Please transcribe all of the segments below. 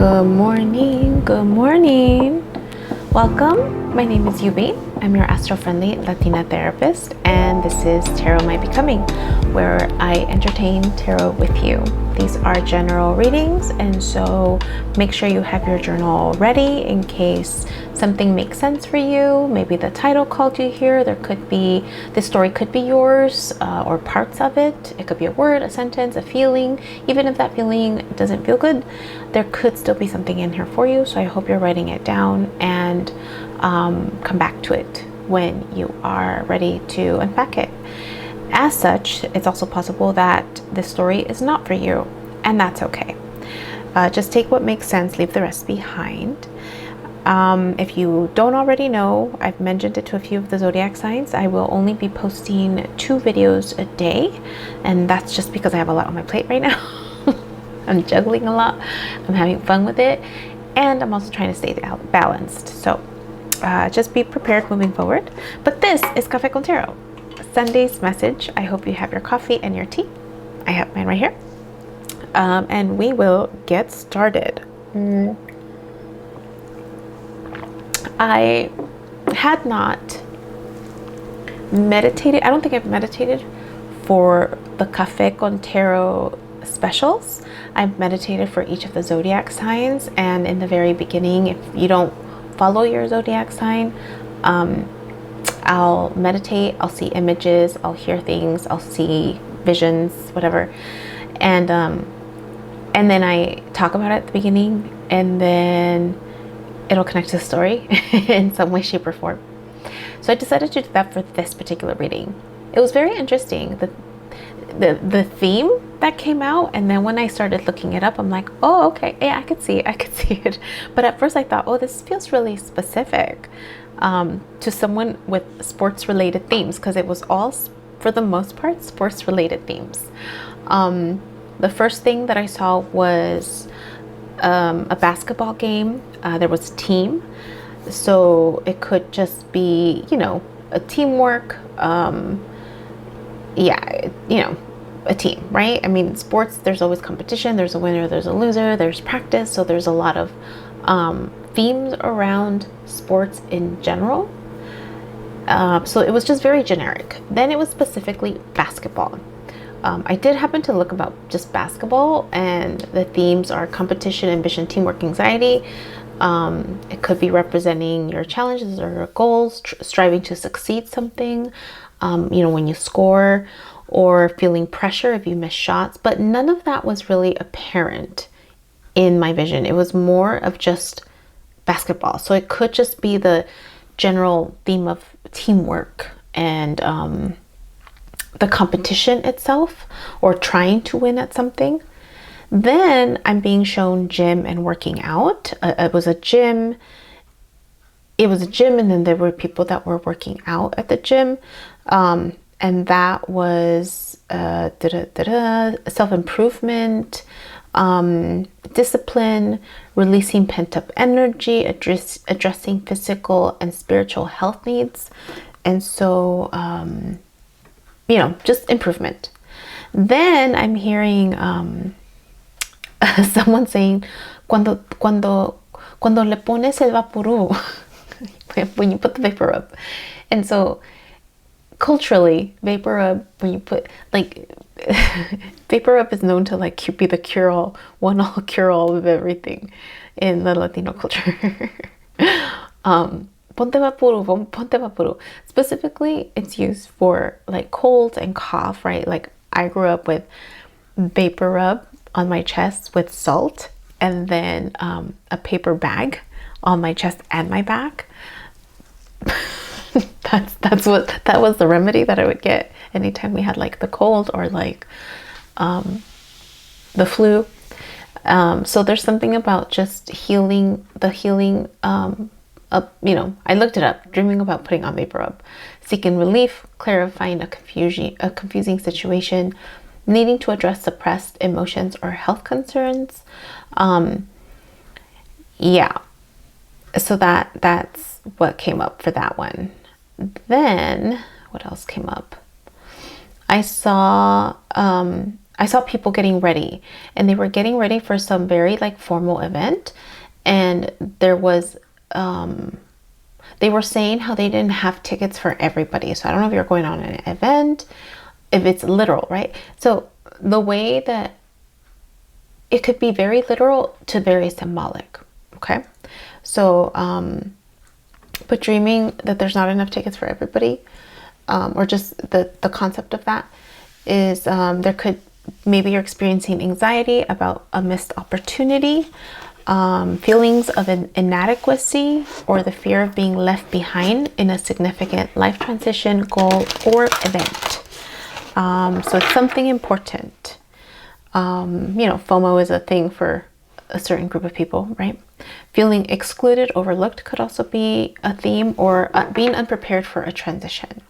Good morning, good morning. Welcome. My name is Yubi. I'm your astro-friendly Latina therapist, and this is Tarot My Becoming, where I entertain tarot with you. These are general readings, and so make sure you have your journal ready in case something makes sense for you. Maybe the title called you here. This story could be yours or parts of it. It could be a word, a sentence, a feeling. Even if that feeling doesn't feel good, there could still be something in here for you. So I hope you're writing it down and come back to it when you are ready to unpack it. As such, it's also possible that this story is not for you, and that's okay. Just take what makes sense, leave the rest behind. If you don't already know, I've mentioned it to a few of the zodiac signs. I will only be posting 2 videos a day, and that's just because I have a lot on my plate right now. I'm juggling a lot, I'm having fun with it, and I'm also trying to stay balanced. So just be prepared moving forward. But this is Café con Tarot, Sunday's message. I hope you have your coffee and your tea. I have mine right here. And we will get started. I had not meditated. I don't think I've meditated for the Café con Tarot specials. I've meditated for each of the zodiac signs, and in the very beginning, if you don't follow your zodiac sign, I'll meditate, I'll see images, I'll hear things, I'll see visions, whatever, and then I talk about it at the beginning, and then it'll connect to the story in some way, shape, or form. So I decided to do that for this particular reading. It was very interesting, the theme that came out, and then when I started looking it up, I'm like, oh, okay, yeah, I could see it. But at first I thought, oh, this feels really specific to someone with sports related themes, because it was all, for the most part, sports related themes. The first thing that I saw was a basketball game. There was a team, so it could just be, a teamwork. A team, right? I mean, sports, there's always competition, there's a winner, there's a loser, there's practice, so there's a lot of themes around sports in general. So it was just very generic. Then it was specifically basketball. I did happen to look about just basketball, and the themes are competition, ambition, teamwork, anxiety. It could be representing your challenges or your goals, striving to succeed something, when you score, or feeling pressure if you miss shots. But none of that was really apparent in my vision. It was more of just basketball. So it could just be the general theme of teamwork and the competition itself, or trying to win at something. Then I'm being shown gym and working out. It was a gym, and then there were people that were working out at the gym. And that was self-improvement, discipline, releasing pent-up energy, addressing physical and spiritual health needs. And so, just improvement. Then I'm hearing someone saying, cuando le pones el vaporú, when you put the vapor up. And so culturally, vapor rub, when you put, vapor rub is known to be the cure-all, one-all cure-all of everything in the Latino culture. Ponte vaporú. Specifically, it's used for colds and cough, right? I grew up with vapor rub on my chest with salt, and then a paper bag on my chest and my back. That was the remedy that I would get anytime we had the cold or the flu. So there's something about just healing. I looked it up, dreaming about putting on vapor rub, seeking relief, clarifying a confusing situation, needing to address suppressed emotions or health concerns. So that's what came up for that one. Then what else came up? I saw I saw people getting ready, and they were getting ready for some very like formal event, and there was they were saying how they didn't have tickets for everybody. So I don't know if you're going on an event, if it's literal, right? So the way that it could be very literal to very symbolic, okay? So but dreaming that there's not enough tickets for everybody, or just the concept of that is there could, maybe you're experiencing anxiety about a missed opportunity, feelings of an inadequacy, or the fear of being left behind in a significant life transition, goal, or event. So it's something important. You know, FOMO is a thing for a certain group of people, right? Feeling excluded, overlooked could also be a theme, or being unprepared for a transition.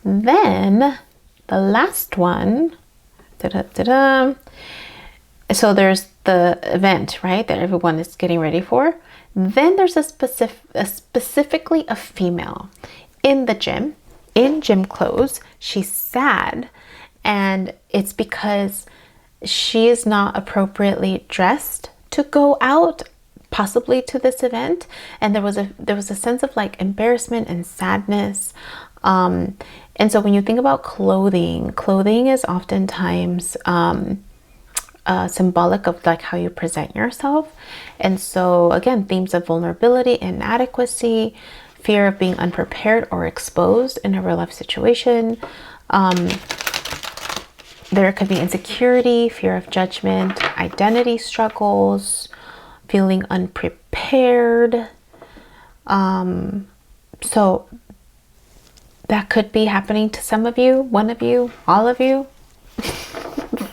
Then the last one, so there's the event, right, that everyone is getting ready for. Then there's specifically a female in the gym, in gym clothes. She's sad, and it's because she is not appropriately dressed to go out, possibly to this event. And there was a sense of like embarrassment and sadness. And so when you think about clothing is oftentimes symbolic of like how you present yourself. And so again, themes of vulnerability, inadequacy, fear of being unprepared or exposed in a real life situation. There could be insecurity, fear of judgment, identity struggles, feeling unprepared. So that could be happening to some of you, one of you, all of you.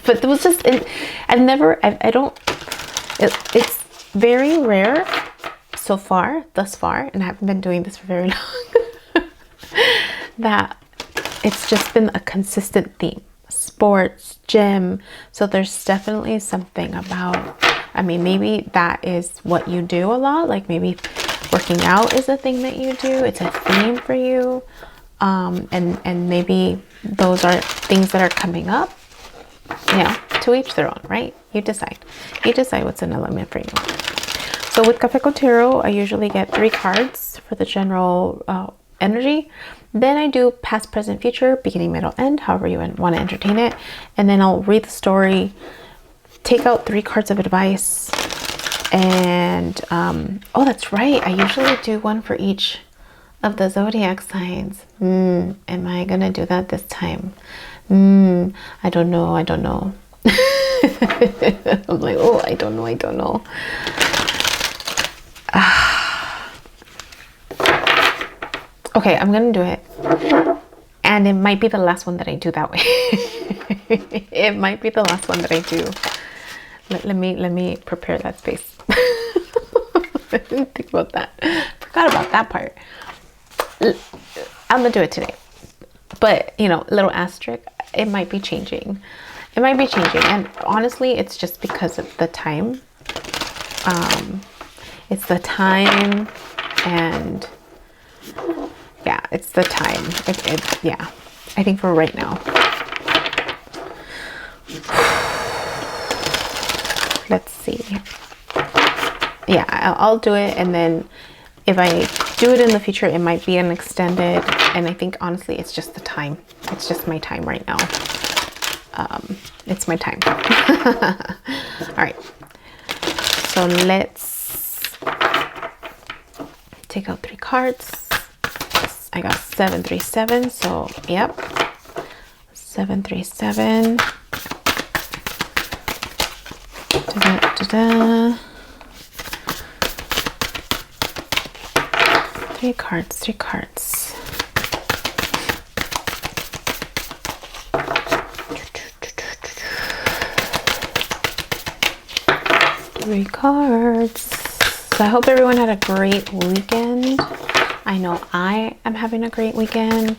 But it was just, it's very rare thus far, and I haven't been doing this for very long, that it's just been a consistent theme. Sports, gym. So there's definitely something about, I mean, maybe that is what you do a lot. Like maybe working out is a thing that you do. It's a theme for you. And maybe those are things that are coming up. You know, to each their own, right? You decide what's an element for you. So with Capricorn Tarot, I usually get 3 cards for the general energy. Then I do past, present, future, beginning, middle, end, however you want to entertain it. And then I'll read the story, take out 3 cards of advice. And, oh, that's right. I usually do one for each of the zodiac signs. Am I going to do that this time? I don't know. I'm like, oh, I don't know. Okay, I'm gonna do it, and it might be the last one that I do that way. It might be the last one that I do. Let me prepare that space. I didn't think about that. Forgot about that part. I'm gonna do it today, but you know, little asterisk, it might be changing. And honestly, it's just because of the time. It's the time, and yeah, it's the time. Yeah, I think for right now. Let's see. Yeah, I'll do it, and then if I do it in the future, it might be an extended, and I think honestly it's just the time. It's just my time right now. It's my time. All right, so let's take out 3 cards. I got 737, so yep, 737. Da-da-da-da. 3 cards. 3 cards. So I hope everyone had a great weekend. I know I am having a great weekend.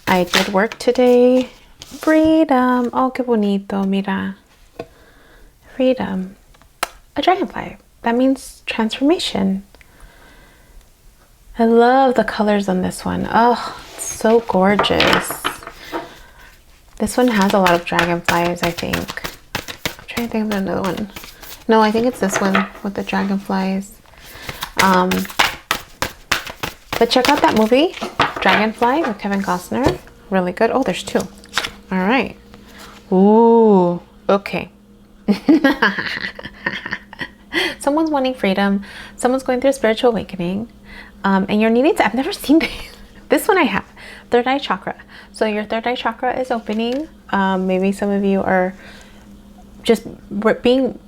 I did work today. Freedom. Oh, qué bonito. Mira. Freedom. A dragonfly. That means transformation. I love the colors on this one. Oh, it's so gorgeous. This one has a lot of dragonflies, I think. I'm trying to think of another one. No, I think it's this one with the dragonflies. But check out that movie, Dragonfly, with Kevin Costner. Really good. Oh, there's two. All right. Ooh, okay. Someone's wanting freedom. Someone's going through a spiritual awakening. And you're needing to, I've never seen this one I have. Third eye chakra. So your third eye chakra is opening. Maybe some of you are just being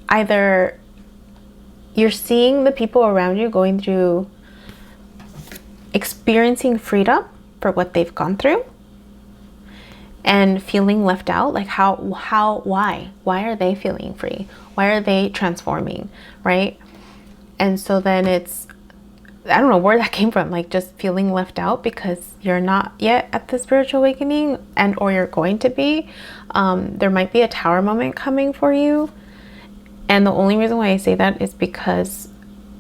either you're seeing the people around you going through experiencing freedom for what they've gone through and feeling left out. Like why are they feeling free? Why are they transforming, right? And so then it's, I don't know where that came from, like just feeling left out because you're not yet at the spiritual awakening, and or you're going to be. There might be a tower moment coming for you. And the only reason why I say that is because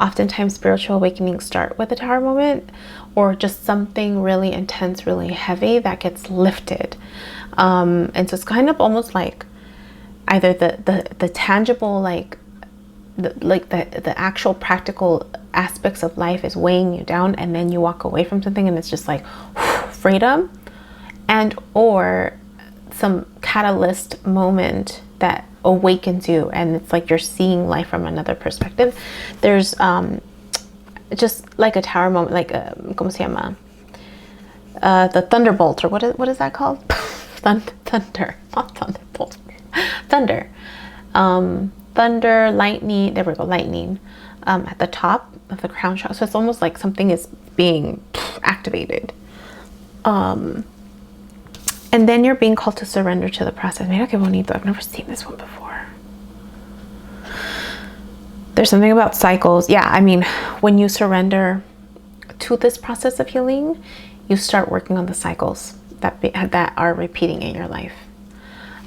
oftentimes spiritual awakenings start with a tower moment or just something really intense, really heavy that gets lifted. And so it's kind of almost like either the tangible, like the actual practical aspects of life is weighing you down, and then you walk away from something and it's just like freedom, and or some catalyst moment that awakens you and it's like you're seeing life from another perspective. There's just like a tower moment, like ¿cómo se llama? The thunderbolt, or what is that called? Thunder, not thunderbolt. Thunder. Thunder, lightning, there we go, lightning, at the top of the crown chakra. So it's almost like something is being activated. And then you're being called to surrender to the process. Mira que bonito. I've never seen this one before. There's something about cycles. Yeah, I mean, when you surrender to this process of healing, you start working on the cycles that are repeating in your life.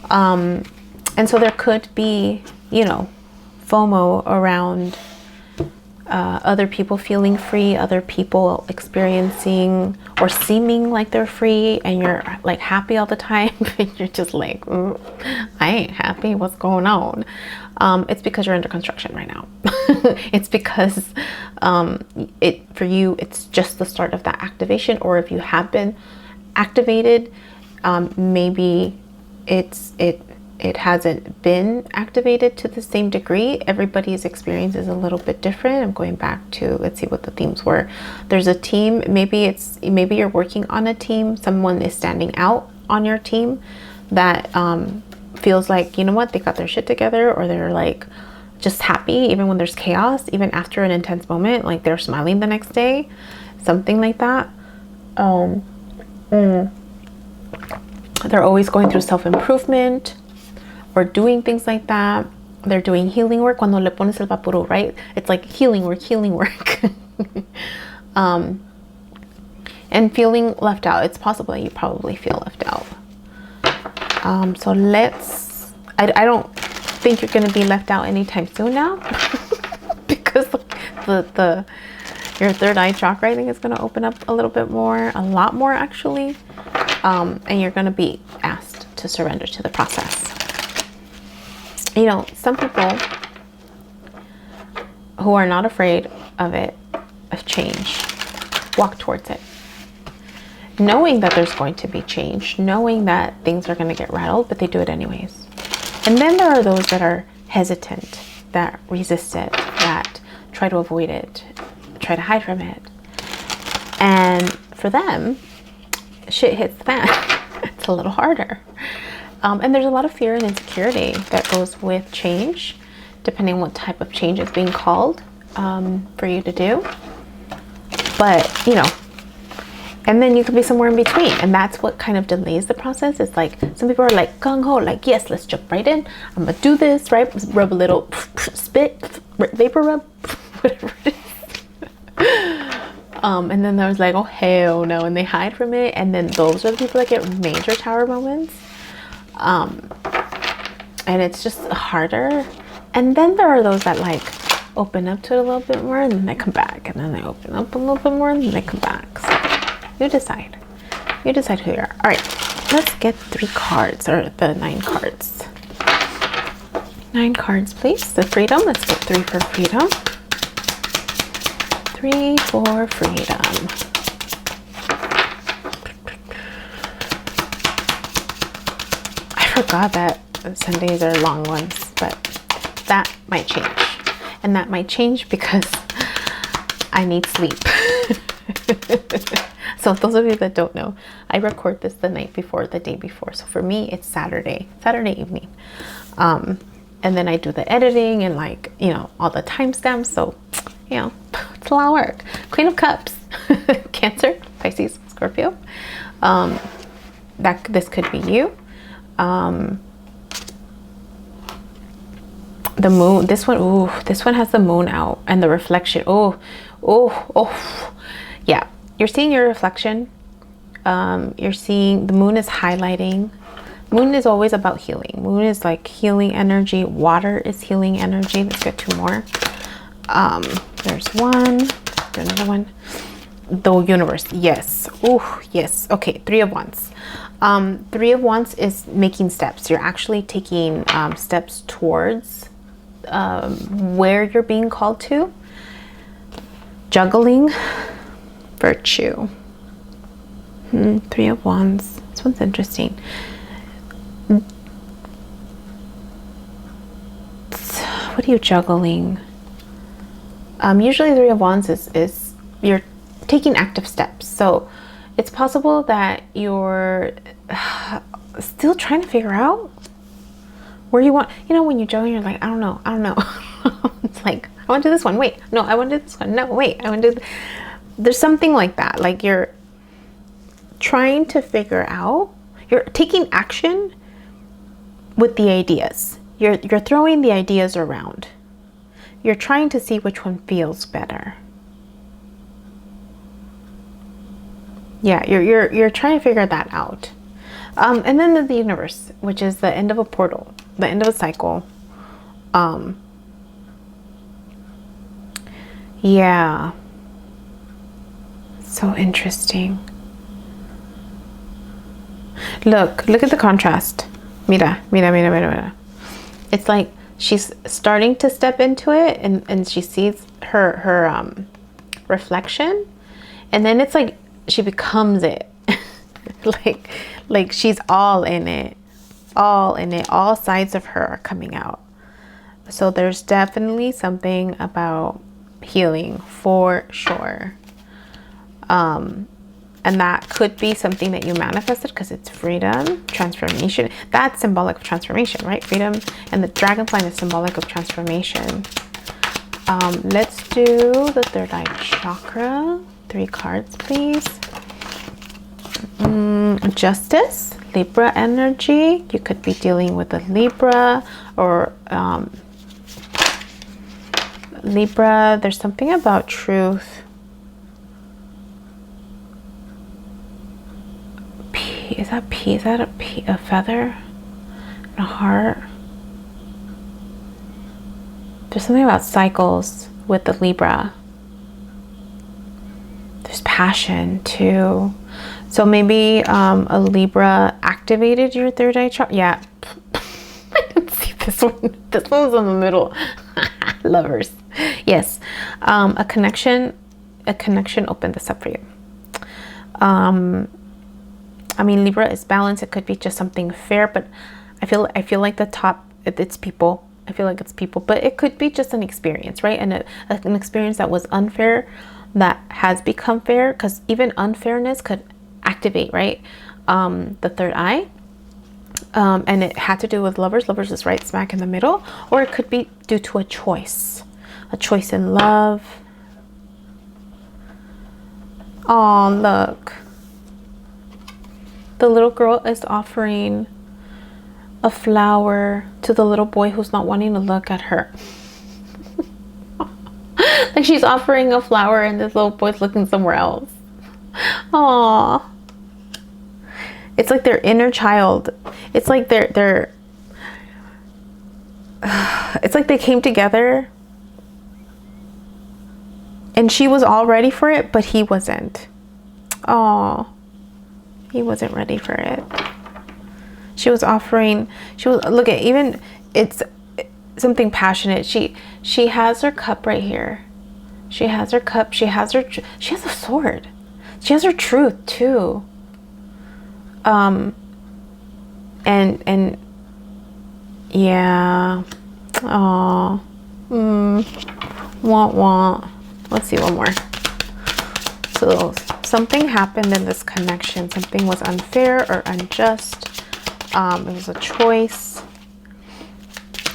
And so there could be, you know, FOMO around other people feeling free, other people experiencing or seeming like they're free, and you're like happy all the time. You're just like, I ain't happy. What's going on? It's because you're under construction right now. It's because for you, it's just the start of that activation. Or if you have been activated, maybe it hasn't been activated to the same degree. Everybody's experience is a little bit different. I'm going back to, let's see what the themes were. There's a team, maybe you're working on a team. Someone is standing out on your team that feels like, you know what, they got their shit together, or they're like just happy even when there's chaos, even after an intense moment, like they're smiling the next day, something like that. They're always going through self-improvement or doing things like that. They're doing healing work. Cuando le pones el vapuro, right? It's like healing work. And feeling left out. It's possible that you probably feel left out. So I don't think you're going to be left out anytime soon now. Because your third eye chakra, I think, is going to open up a little bit more, a lot more actually. And you're going to be asked to surrender to the process. You know, some people who are not afraid of it, of change, walk towards it, knowing that there's going to be change, knowing that things are going to get rattled, but they do it anyways. And then there are those that are hesitant, that resist it, that try to avoid it, try to hide from it. And for them, shit hits the fan. It's a little harder. And there's a lot of fear and insecurity that goes with change, depending on what type of change is being called for you to do. But, you know, and then you could be somewhere in between. And that's what kind of delays the process. It's like, some people are like gung-ho, like, yes, let's jump right in. I'm going to do this, right? Rub a little, spit, vapor rub, whatever it is. And then there's like, oh, hell no. And they hide from it. And then those are the people that get major tower moments. And it's just harder. And then there are those that like open up to it a little bit more, and then they come back, and then they open up a little bit more, and then they come back. So you decide. You decide who you are. All right, let's get 3 cards, or the 9 cards. 9 cards, please. The freedom. Let's get 3 for freedom. 3 for freedom. I forgot that Sundays are long ones, but that might change. And that might change because I need sleep. So those of you that don't know, I record this the night before, the day before. So for me, it's Saturday evening. And then I do the editing and, like, you know, all the timestamps. So, you know, it's a lot of work. Queen of Cups, Cancer, Pisces, Scorpio. This could be you. The moon, this one, ooh, this one has the moon out and the reflection. Oh, yeah. You're seeing your reflection. You're seeing the moon is highlighting. Moon is always about healing. Moon is like healing energy. Water is healing energy. Let's get 2 more. There's one. Do another one. The universe. Yes. Oh, yes. Okay. 3 of Wands. 3 of Wands is making steps. You're actually taking steps towards where you're being called to. Juggling. Virtue. 3 of Wands. This one's interesting. What are you juggling? Usually 3 of Wands is you're taking active steps. So it's possible that you're still trying to figure out where you want, you know, when you juggle, you're like, I don't know. It's like, I want to do this one. Wait, no, I want to do this one. No, wait, I want to do there's something like that. Like you're trying to figure out, you're taking action with the ideas. You're throwing the ideas around. You're trying to see which one feels better. Yeah, you're trying to figure that out. And then the universe, which is the end of a portal, the end of a cycle. Yeah. So interesting. Look at the contrast. Mira. It's like she's starting to step into it, and she sees her reflection, and then it's like she becomes it. like she's all in it. All sides of her are coming out. So there's definitely something about healing for sure. And that could be something that you manifested because it's freedom, transformation. That's symbolic of transformation, right? Freedom, and the dragonfly is symbolic of transformation. Let's do the 3rd eye chakra. 3 cards, please. Justice, Libra energy. You could be dealing with a Libra or Libra. There's something about truth. Is that a feather? A heart? There's something about cycles with the Libra. There's passion too. So maybe a Libra activated your 3rd eye chakra. Yeah. I didn't see this one. This one was in the middle. Lovers. Yes. A connection opened this up for you. I mean, Libra is balance. It could be just something fair, but I feel like the top, it's people. I feel like it's people, but it could be just an experience, right? And an experience that was unfair that has become fair, because even unfairness could activate, right? The 3rd eye. And it had to do with lovers. Lovers is right smack in the middle, or it could be due to a choice in love. Oh, look. The little girl is offering a flower to the little boy who's not wanting to look at her. Like she's offering a flower and this little boy's looking somewhere else. Aww. It's like their inner child. It's like they're it's like they came together and she was all ready for it, but he wasn't. Aww. He wasn't ready for it. She was offering, look at, even, it's something passionate. She has her cup right here. She has her cup. She has a sword. She has her truth too. And yeah. Oh. Want. Let's see one more. So something happened in this connection. Something was unfair or unjust. It was a choice.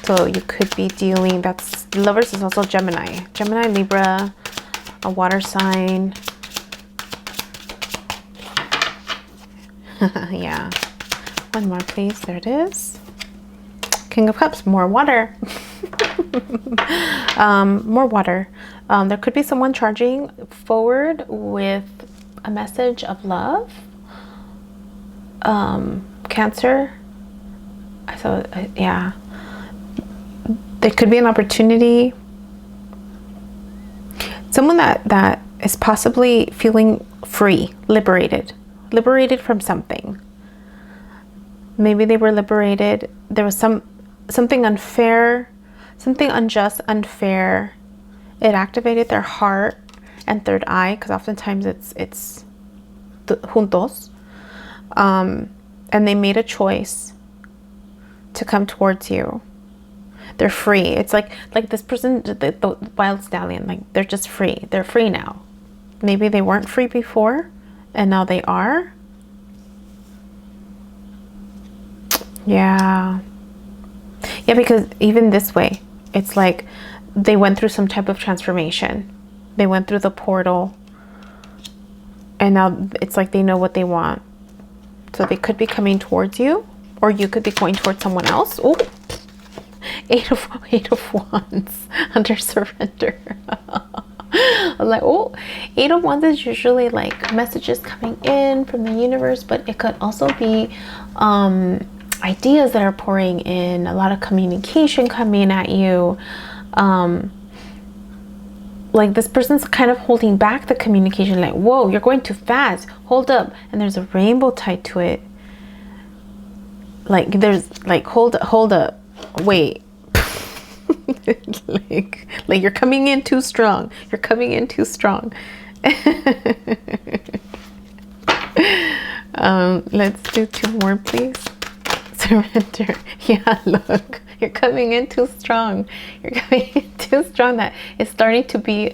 So you could be dealing, that's, Lovers is also Gemini. Gemini, Libra, a water sign. Yeah. One more, please. There it is. King of Cups, more water. More water. There could be someone charging forward with a message of love. Cancer. So yeah, there could be an opportunity. Someone that is possibly feeling free, liberated from something. Maybe they were liberated. There was something unfair, something unjust, unfair. It activated their heart and third eye, because oftentimes it's juntos. And they made a choice to come towards you. They're free. It's like this person, the wild stallion, like they're just free. They're free now. Maybe they weren't free before and now they are. Yeah. Yeah, because even this way, it's like they went through some type of transformation. They went through the portal and now it's like they know what they want. So they could be coming towards you, or you could be going towards someone else. Oh, Eight of Wands under surrender. I'm like, oh, Eight of Wands is usually like messages coming in from the universe, but it could also be ideas that are pouring in, a lot of communication coming at you. Like this person's kind of holding back the communication, like, whoa, you're going too fast, hold up. And there's a rainbow tied to it. Like there's like, hold up, wait. like you're coming in too strong. You're coming in too strong. Let's do two more, please. Surrender. Yeah, look. You're coming in too strong. You're coming in too strong. That it's starting to be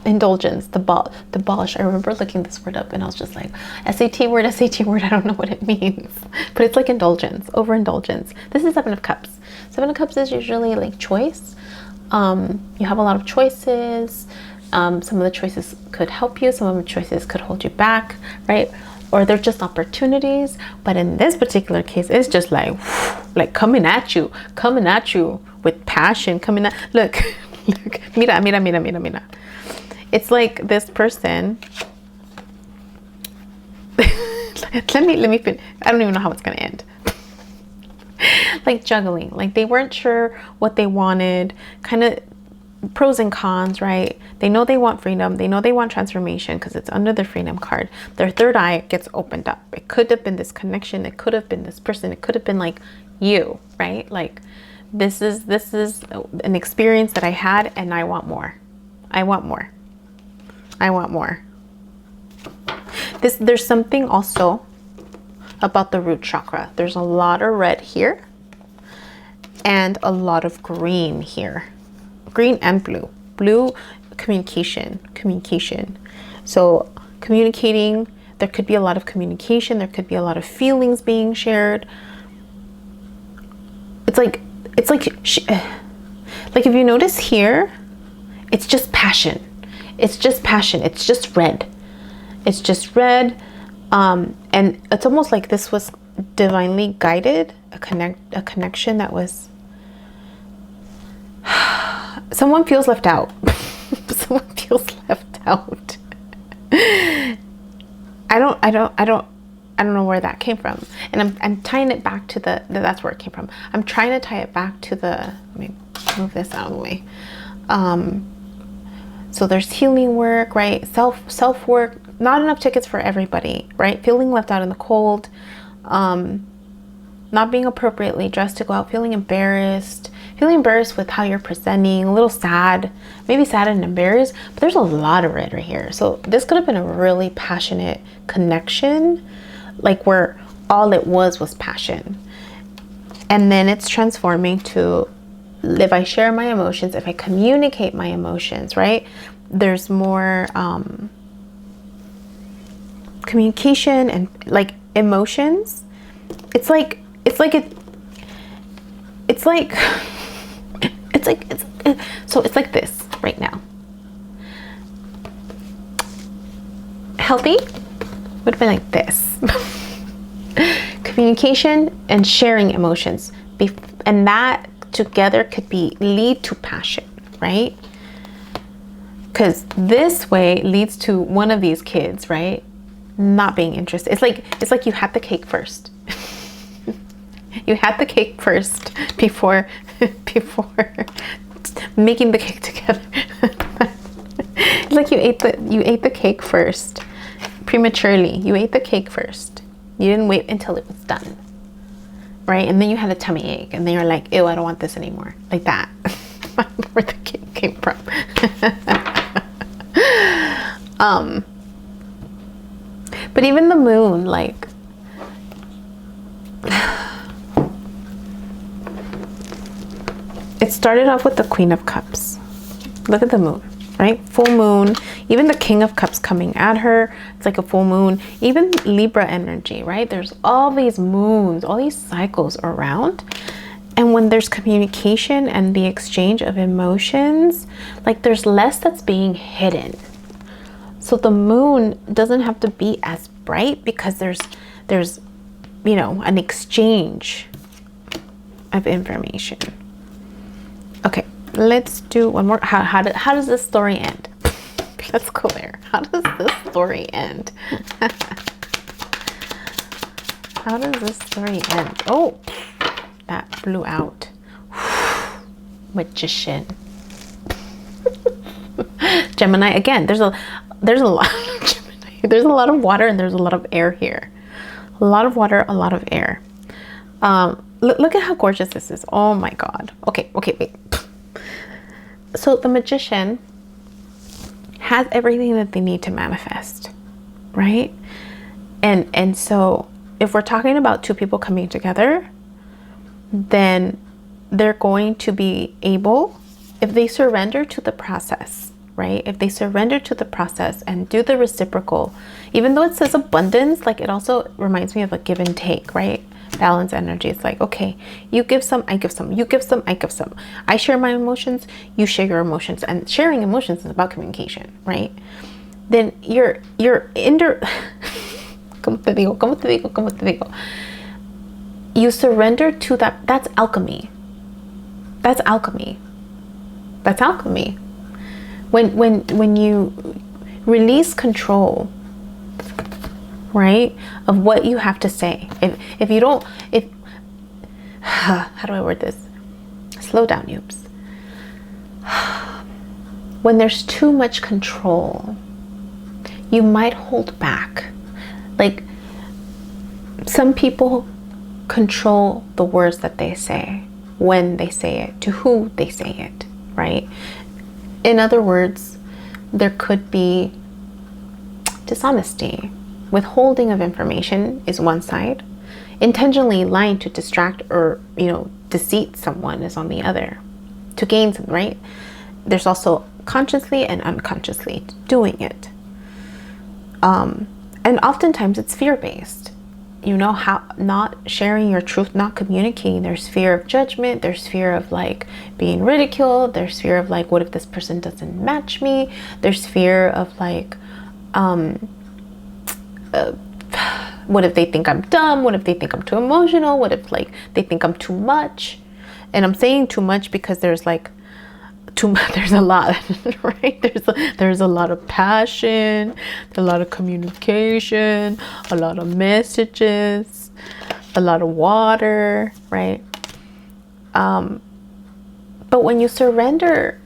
indulgence, debauch. I remember looking this word up and I was just like, SAT word. I don't know what it means. But it's like indulgence, overindulgence. This is Seven of Cups. Seven of Cups is usually like choice. You have a lot of choices. Some of the choices could help you. Some of the choices could hold you back, right? Or they're just opportunities. But in this particular case, it's just like coming at you with passion, look, mira. It's like this person, let me finish. I don't even know how it's gonna end. Like juggling, like they weren't sure what they wanted, kind of pros and cons, right? They know they want freedom. They know they want transformation because it's under the freedom card. Their third eye gets opened up. It could have been this connection. It could have been this person. It could have been like you, right? Like this is an experience that I had and I want more. I want more. There's something also about the root chakra. There's a lot of red here and a lot of green here. Green and blue. Communication. So communicating, there could be a lot of communication. There could be a lot of feelings being shared. It's like if you notice here, it's just passion. It's just red. And it's almost like this was divinely guided, a connection that was, someone feels left out. Someone feels left out. I don't know where that came from. And I'm tying it back to that's where it came from. I'm trying to tie it back to let me move this out of the way. So there's healing work, right? Self work not enough tickets for everybody, right? Feeling left out in the cold, not being appropriately dressed to go out, feeling embarrassed with how you're presenting, a little sad, maybe sad and embarrassed, but there's a lot of red right here. So this could have been a really passionate connection, like where all it was passion. And then it's transforming to, if I share my emotions, if I communicate my emotions, right? There's more communication and like emotions. So it's like this right now. Healthy would have been like this. Communication and sharing emotions, and that together could lead to passion, right? Because this way leads to one of these kids, right, not being interested. It's like you had the cake first. You had the cake first before making the cake together. It's like you ate the cake first prematurely. You ate the cake first. You didn't wait until it was done, right? And then you had a tummy ache, and then you're like, ew, I don't want this anymore. Like that. Where the cake came from. But even the moon, like, it started off with the Queen of Cups. Look at the moon, right? Full moon. Even the King of Cups coming at her. It's like a full moon. Even Libra energy, right? There's all these moons, all these cycles around. And when there's communication and the exchange of emotions, like there's less that's being hidden. So the moon doesn't have to be as bright because there's you know, an exchange of information. Okay, let's do one more. How does this story end? Let's go there. How does this story end? How does this story end? Oh, that blew out. Magician. Gemini again. There's a lot of Gemini. There's a lot of water and there's a lot of air here. A lot of water, a lot of air. Look at how gorgeous this is. Oh my God. Okay, wait. So the Magician has everything that they need to manifest, right? And so if we're talking about two people coming together, then they're going to be able, if they surrender to the process, right? If they surrender to the process and do the reciprocal, even though it says abundance, like it also reminds me of a give and take, right? Balance energy. It's like, okay, you give some, I give some, you give some, I give some. I share my emotions, you share your emotions. And sharing emotions is about communication, right? Then you're ¿Cómo te digo? You surrender to that. That's alchemy. That's alchemy. That's alchemy. When you release control, right, of what you have to say. If you don't, how do I word this? Slow down, Yubs. When there's too much control, you might hold back. Like, some people control the words that they say, when they say it, to who they say it, right? In other words, there could be dishonesty. Withholding of information is one side. Intentionally lying to distract or, deceit someone is on the other. To gain some, right? There's also consciously and unconsciously doing it. And oftentimes it's fear-based. How not sharing your truth, not communicating. There's fear of judgment. There's fear of like being ridiculed. There's fear of like, what if this person doesn't match me? There's fear of like, what if they think I'm dumb? What if they think I'm too emotional? What if like they think I'm too much? And I'm saying too much because there's like too much. There's a lot, right? There's a lot of passion, a lot of communication, a lot of messages, a lot of water, right? But when you surrender,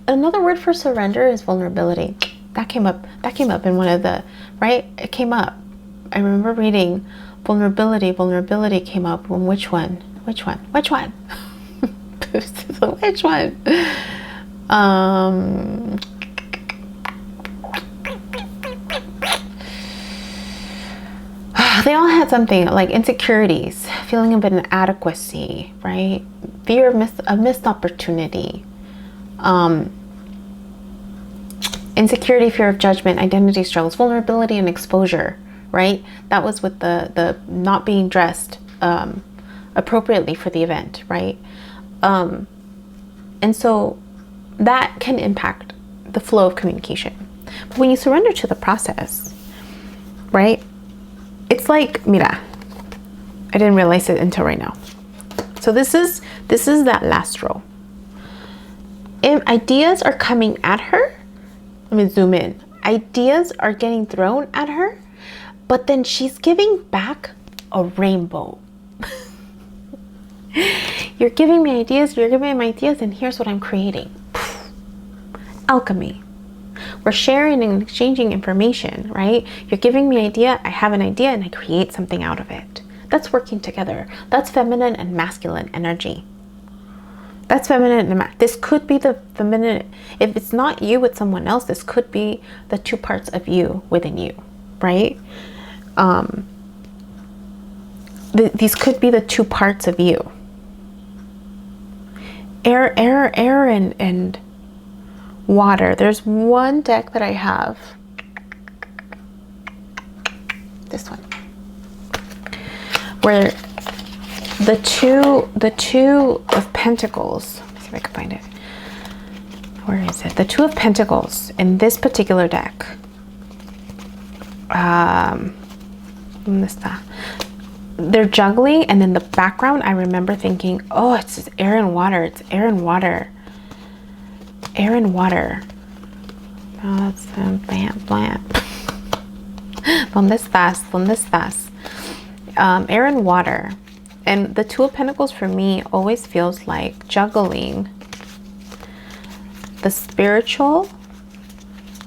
another word for surrender is vulnerability. That came up in one of the, right? It came up. I remember reading vulnerability came up. Which one? Which one? Which one? They all had something like insecurities, feeling of inadequacy, right? Fear of missed opportunity, insecurity, fear of judgment, identity struggles, vulnerability, and exposure, right? That was with the not being dressed appropriately for the event, right? And so that can impact the flow of communication. But when you surrender to the process, right? It's like, mira, I didn't realize it until right now. So this is that last row. If ideas are coming at her, let me zoom in. Ideas are getting thrown at her, but then she's giving back a rainbow. You're giving me ideas, and here's what I'm creating. Alchemy. We're sharing and exchanging information, right? You're giving me an idea, I have an idea, and I create something out of it. That's working together. That's feminine and masculine energy. That's feminine and this could be the feminine. If it's not you with someone else, this could be the two parts of you within you, right? These could be the two parts of you. Air and water. There's one deck that I have. This one. Where the two of pentacles. Let me see if I can find it. Where is it? The two of pentacles in this particular deck. ¿Dónde está? They're juggling, and in the background I remember thinking, oh, it's just air and water. It's air and water. Air and water. Oh, that's bland. ¿Dónde estás? ¿Dónde estás? Air and water. And the Two of Pentacles for me always feels like juggling the spiritual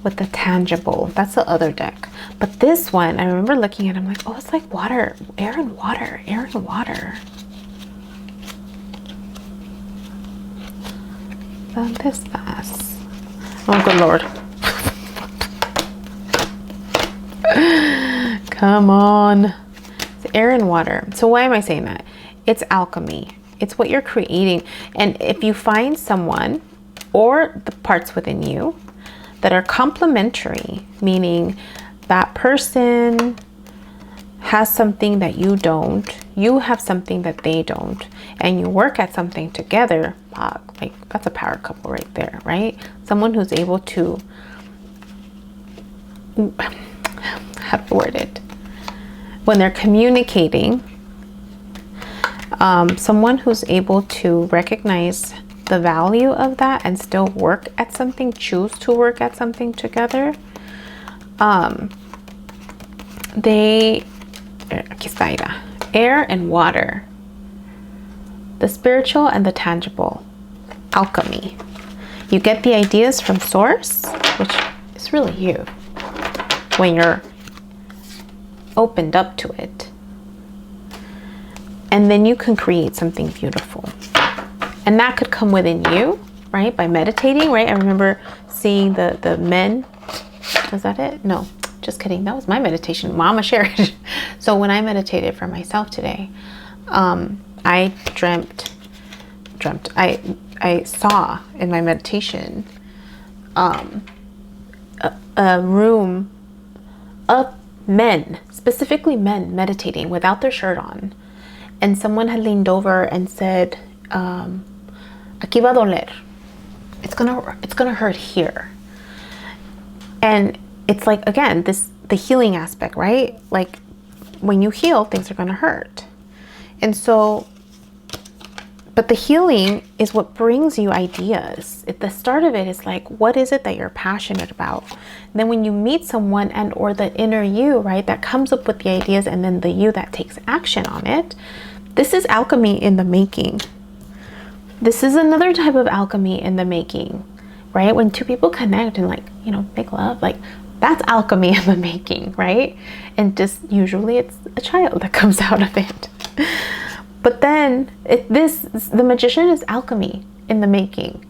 with the tangible. That's the other deck. But this one, I remember looking at it, I'm like, oh, it's like water. Air and water. Air and water. ¿Dónde estás? Oh, good Lord. Come on. It's air and water. So why am I saying that? It's alchemy. It's what you're creating. And if you find someone or the parts within you that are complementary, meaning that person has something that you don't, you have something that they don't, and you work at something together, like that's a power couple right there, right? Someone who's able to, how to word it, when they're communicating, someone who's able to recognize the value of that and still work at something, choose to work at something together. Aquí está, mira. Air and water, the spiritual and the tangible, alchemy. You get the ideas from source, which is really you when you're opened up to it, and then you can create something beautiful. And that could come within you, right? By meditating, right? I remember seeing the men. Was that it? No, just kidding. That was my meditation. Mama shared. So when I meditated for myself today, I I saw in my meditation a room of men, specifically men meditating without their shirt on. And someone had leaned over and said, aquí va a doler. It's gonna hurt here. And it's like, again, the healing aspect, right? Like when you heal, things are gonna hurt. And so, but the healing is what brings you ideas. At the start of it is like, what is it that you're passionate about? And then when you meet someone and or the inner you, right, that comes up with the ideas, and then the you that takes action on it, this is alchemy in the making. This is another type of alchemy in the making, right? When two people connect and like, you know, make love, like that's alchemy in the making, right? And just usually it's a child that comes out of it. But then the magician is alchemy in the making.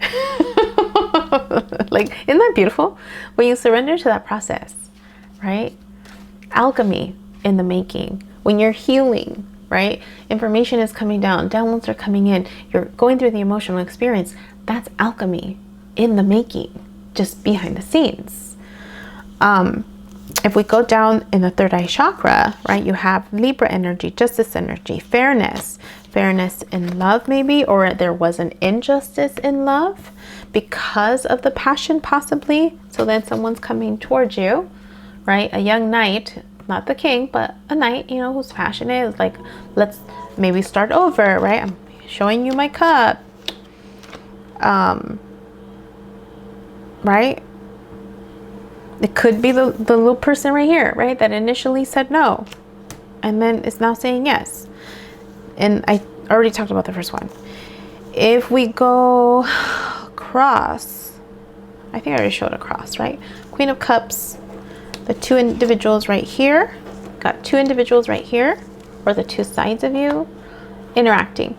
Like, isn't that beautiful? When you surrender to that process, right? Alchemy in the making. When you're healing, right? Information is coming down, downloads are coming in, you're going through the emotional experience. That's alchemy in the making, just behind the scenes. If we go down in the third eye chakra, right, you have Libra energy, justice energy, fairness in love maybe, or there was an injustice in love because of the passion possibly. So then someone's coming towards you, right? A young knight, not the king, but a knight, you know, who's passionate, is like, let's maybe start over, right? I'm showing you my cup. Right? It could be the little person right here, right? That initially said no and then is now saying yes. And I already talked about the first one. If we go across, I think I already showed a cross, right? Queen of Cups, the two individuals right here, got two individuals right here, or the two sides of you, interacting.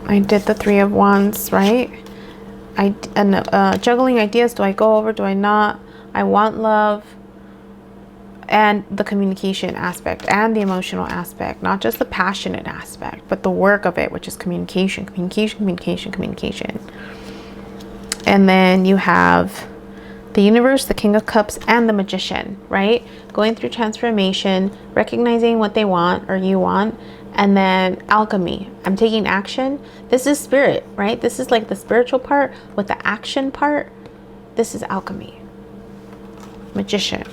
I did the Three of Wands, right? Juggling ideas. Do I go over? Do I not? I want love. And the communication aspect and the emotional aspect, not just the passionate aspect, but the work of it, which is communication. And then you have the universe, the King of Cups, and the Magician, right? Going through transformation, recognizing what they want or you want, and then alchemy. I'm taking action. This is spirit, right? This is like the spiritual part with the action part. This is alchemy. Magician.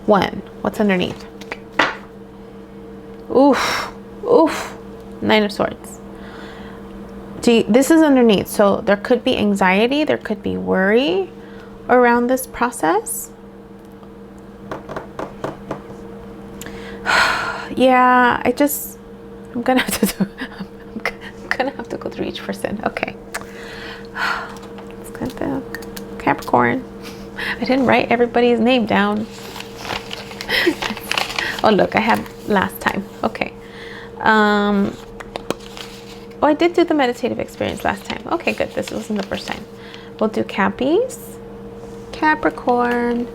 One. What's underneath? Oof. Nine of Swords. This is underneath. So there could be anxiety. There could be worry around this process. Yeah, I'm gonna have to go through each person. Okay. Let's go to Capricorn. I didn't write everybody's name down. Oh, look, I have last time. Okay. Oh, I did do the meditative experience last time. Okay, good. This wasn't the first time. We'll do Cappies. Capricorn.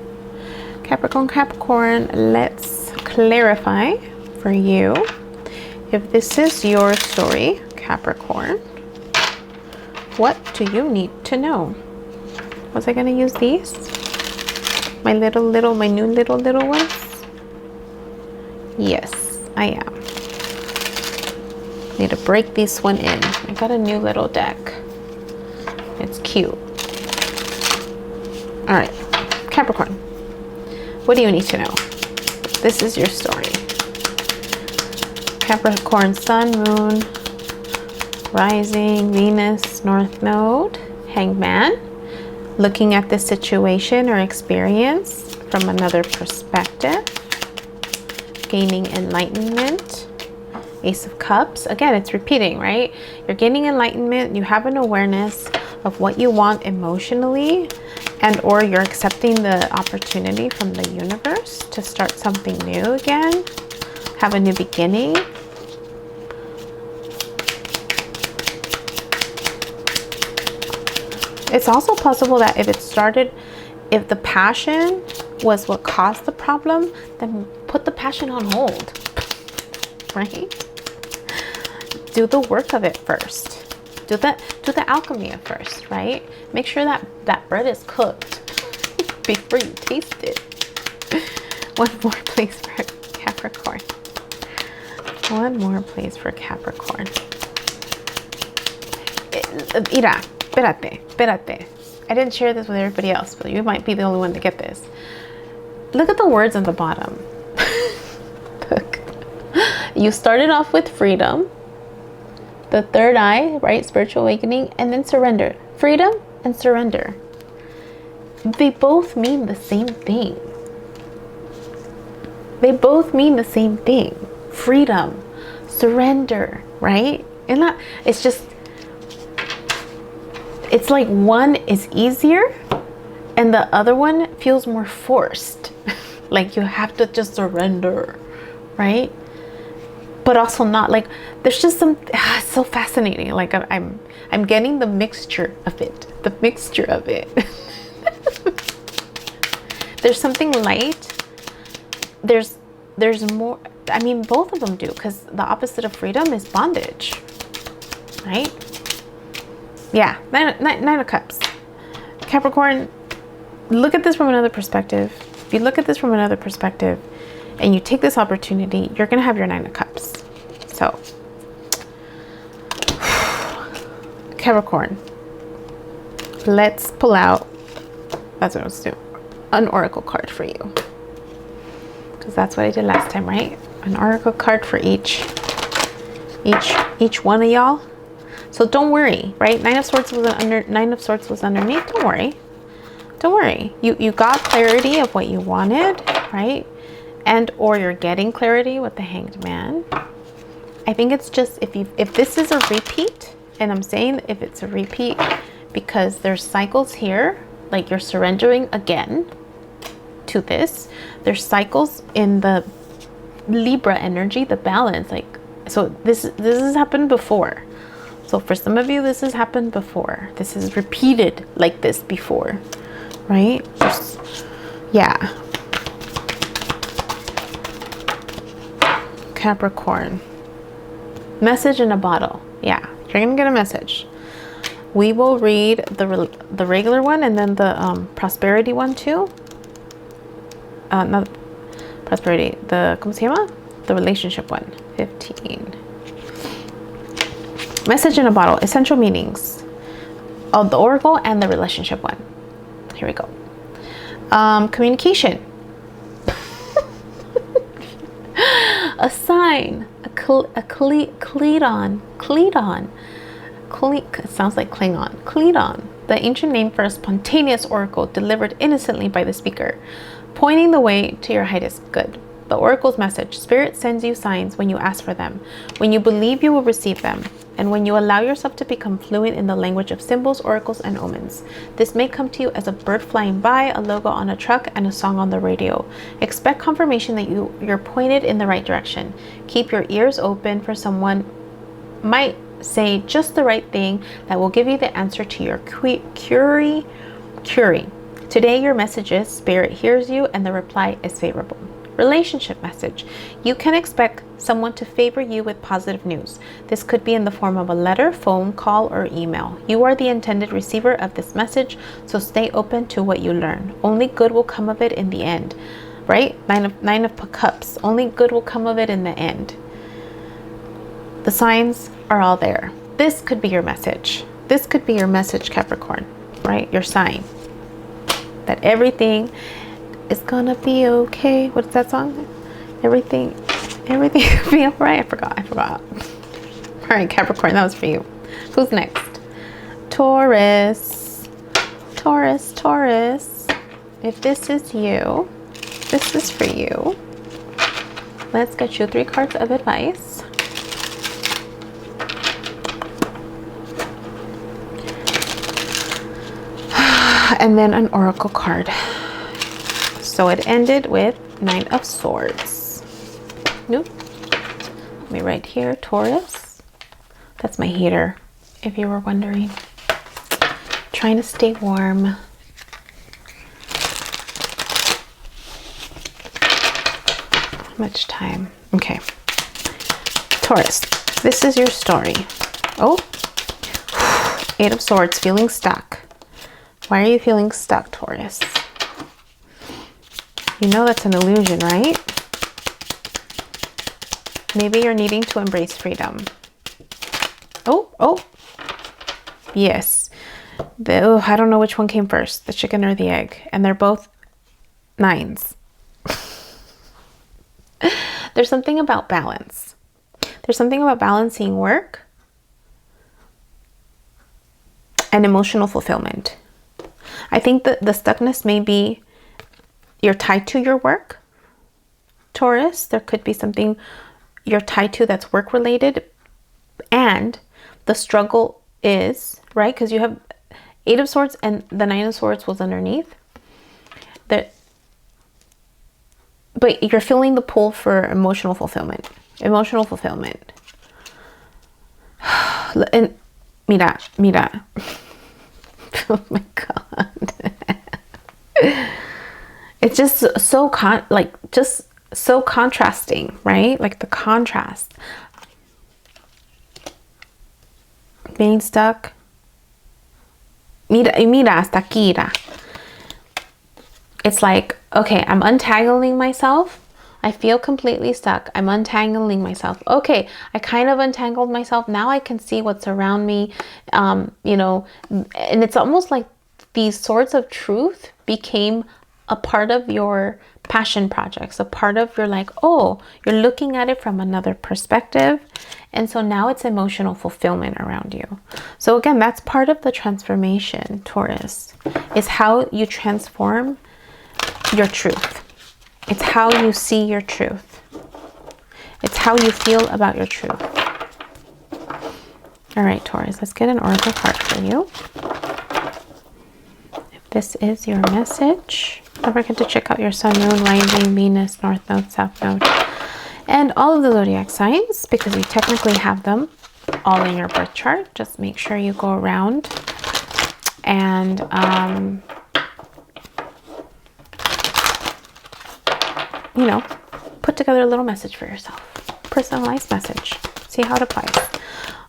Let's clarify for you. If this is your story, Capricorn, what do you need to know? Was I going to use these? My new little ones? Yes, I am. Need to break this one in. I got a new little deck. It's cute. All right, Capricorn, what do you need to know? This is your story. Capricorn, Sun, Moon, Rising, Venus, North Node, Hangman. Looking at this situation or experience from another perspective. Gaining enlightenment. Ace of Cups. Again, it's repeating, right? You're gaining enlightenment. You have an awareness of what you want emotionally, and or you're accepting the opportunity from the universe to start something new again. Have a new beginning. It's also possible that if the passion was what caused the problem, then put the passion on hold, right? Do the work of it first. Do the alchemy at first, right? Make sure that bread is cooked before you taste it. One more, please, for Capricorn. One more, please, for Capricorn. Mira, espérate. I didn't share this with everybody else, but you might be the only one to get this. Look at the words on the bottom. Look. You started off with freedom, the third eye, right? Spiritual awakening, and then surrender. Freedom and surrender. They both mean the same thing. Freedom, surrender, right? And not, it's just, it's like one is easier and the other one feels more forced. Like you have to just surrender, right? But also not. Like there's just some, it's so fascinating. Like I'm getting the mixture of it. The mixture of it. There's something light. There's more. I mean, both of them do, because the opposite of freedom is bondage, right? Yeah, nine of cups. Capricorn, look at this from another perspective. If you look at this from another perspective and you take this opportunity, you're going to have your 9 of cups. So, Capricorn, let's pull out, that's what I was doing, an oracle card for you. Because that's what I did last time, right? An oracle card for each one of y'all. So don't worry, right? Nine of Swords was underneath. Don't worry. Don't worry. You got clarity of what you wanted, right? And or you're getting clarity with the Hanged Man. I think it's just if this is a repeat, and I'm saying if it's a repeat because there's cycles here, like you're surrendering again to this. There's cycles in the Libra energy, the balance, like, so this has happened before. So for some of you, this has happened before. This is repeated like this before, right? Yeah. Capricorn. Message in a bottle. Yeah, you're gonna get a message. We will read the regular one and then the prosperity one too. Not prosperity. ¿Cómo se llama? The relationship one. 15. Message in a bottle. Essential meanings of the oracle and the relationship one. Here we go. Communication. A sign. Cleidon. It sounds like Klingon. Cleidon. The ancient name for a spontaneous oracle delivered innocently by the speaker, pointing the way to your highest good. The oracle's message: Spirit sends you signs when you ask for them, when you believe you will receive them, and when you allow yourself to become fluent in the language of symbols, oracles, and omens. This may come to you as a bird flying by, a logo on a truck, and a song on the radio. Expect confirmation that you're pointed in the right direction. Keep your ears open for someone might say just the right thing that will give you the answer to your query. Today your message is: Spirit hears you and the reply is favorable. Relationship message. You can expect someone to favor you with positive news. This could be in the form of a letter, phone call, or email. You are the intended receiver of this message, so stay open to what you learn. Only good will come of it in the end, right? Nine of Cups. Only good will come of it in the end. The signs are all there. This could be your message. This could be your message, Capricorn, right? Your sign that everything is gonna be okay. What's that song? Everything will be all right. I forgot. All right, Capricorn, that was for you. Who's next? Taurus. If this is you, this is for you. Let's get you 3 cards of advice. And then an oracle card. So it ended with 9 of Swords. Nope. Let me right here, Taurus. That's my heater, if you were wondering. Trying to stay warm. How much time? Okay. Taurus, this is your story. Oh, 8 of Swords, feeling stuck. Why are you feeling stuck, Taurus? You know that's an illusion, right? Maybe you're needing to embrace freedom. Oh. Yes. I don't know which one came first, the chicken or the egg. And they're both 9s. There's something about balance. There's something about balancing work and emotional fulfillment. I think that the stuckness may be you're tied to your work, Taurus. There could be something you're tied to that's work related, And the struggle is, right, because you have 8 of Swords and the 9 of Swords was underneath. But you're feeling the pull for emotional fulfillment. Emotional fulfillment. And mira. Oh my God. It's just so so contrasting, right? Like the contrast. Being stuck. Mira hasta aquí. It's like, okay, I'm untangling myself. I feel completely stuck. I'm untangling myself. Okay, I kind of untangled myself. Now I can see what's around me. You know, and it's almost like these swords of truth became a part of your passion projects, a part of your, like, oh, you're looking at it from another perspective. And so now it's emotional fulfillment around you. So again, that's part of the transformation, Taurus, is how you transform your truth. It's how you see your truth. It's how you feel about your truth. All right, Taurus, let's get an oracle card for you. If this is your message, don't forget to check out your sun, moon, rising, Venus, north node, south node, and all of the zodiac signs, because you technically have them all in your birth chart. Just make sure you go around and you know, put together a little message for yourself. Personalized message. See how it applies.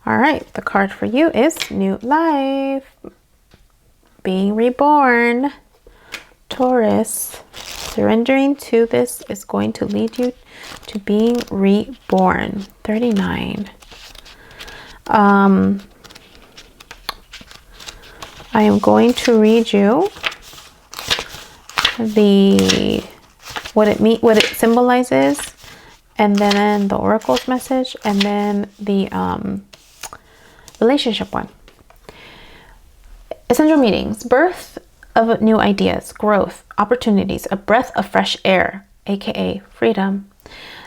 All right, the card for you is new life. Being reborn. Taurus, surrendering to this is going to lead you to being reborn. 39. I am going to read you what it symbolizes, and then the oracle's message, and then the relationship one. Essential meanings: birth of new ideas, growth, opportunities, a breath of fresh air, aka freedom,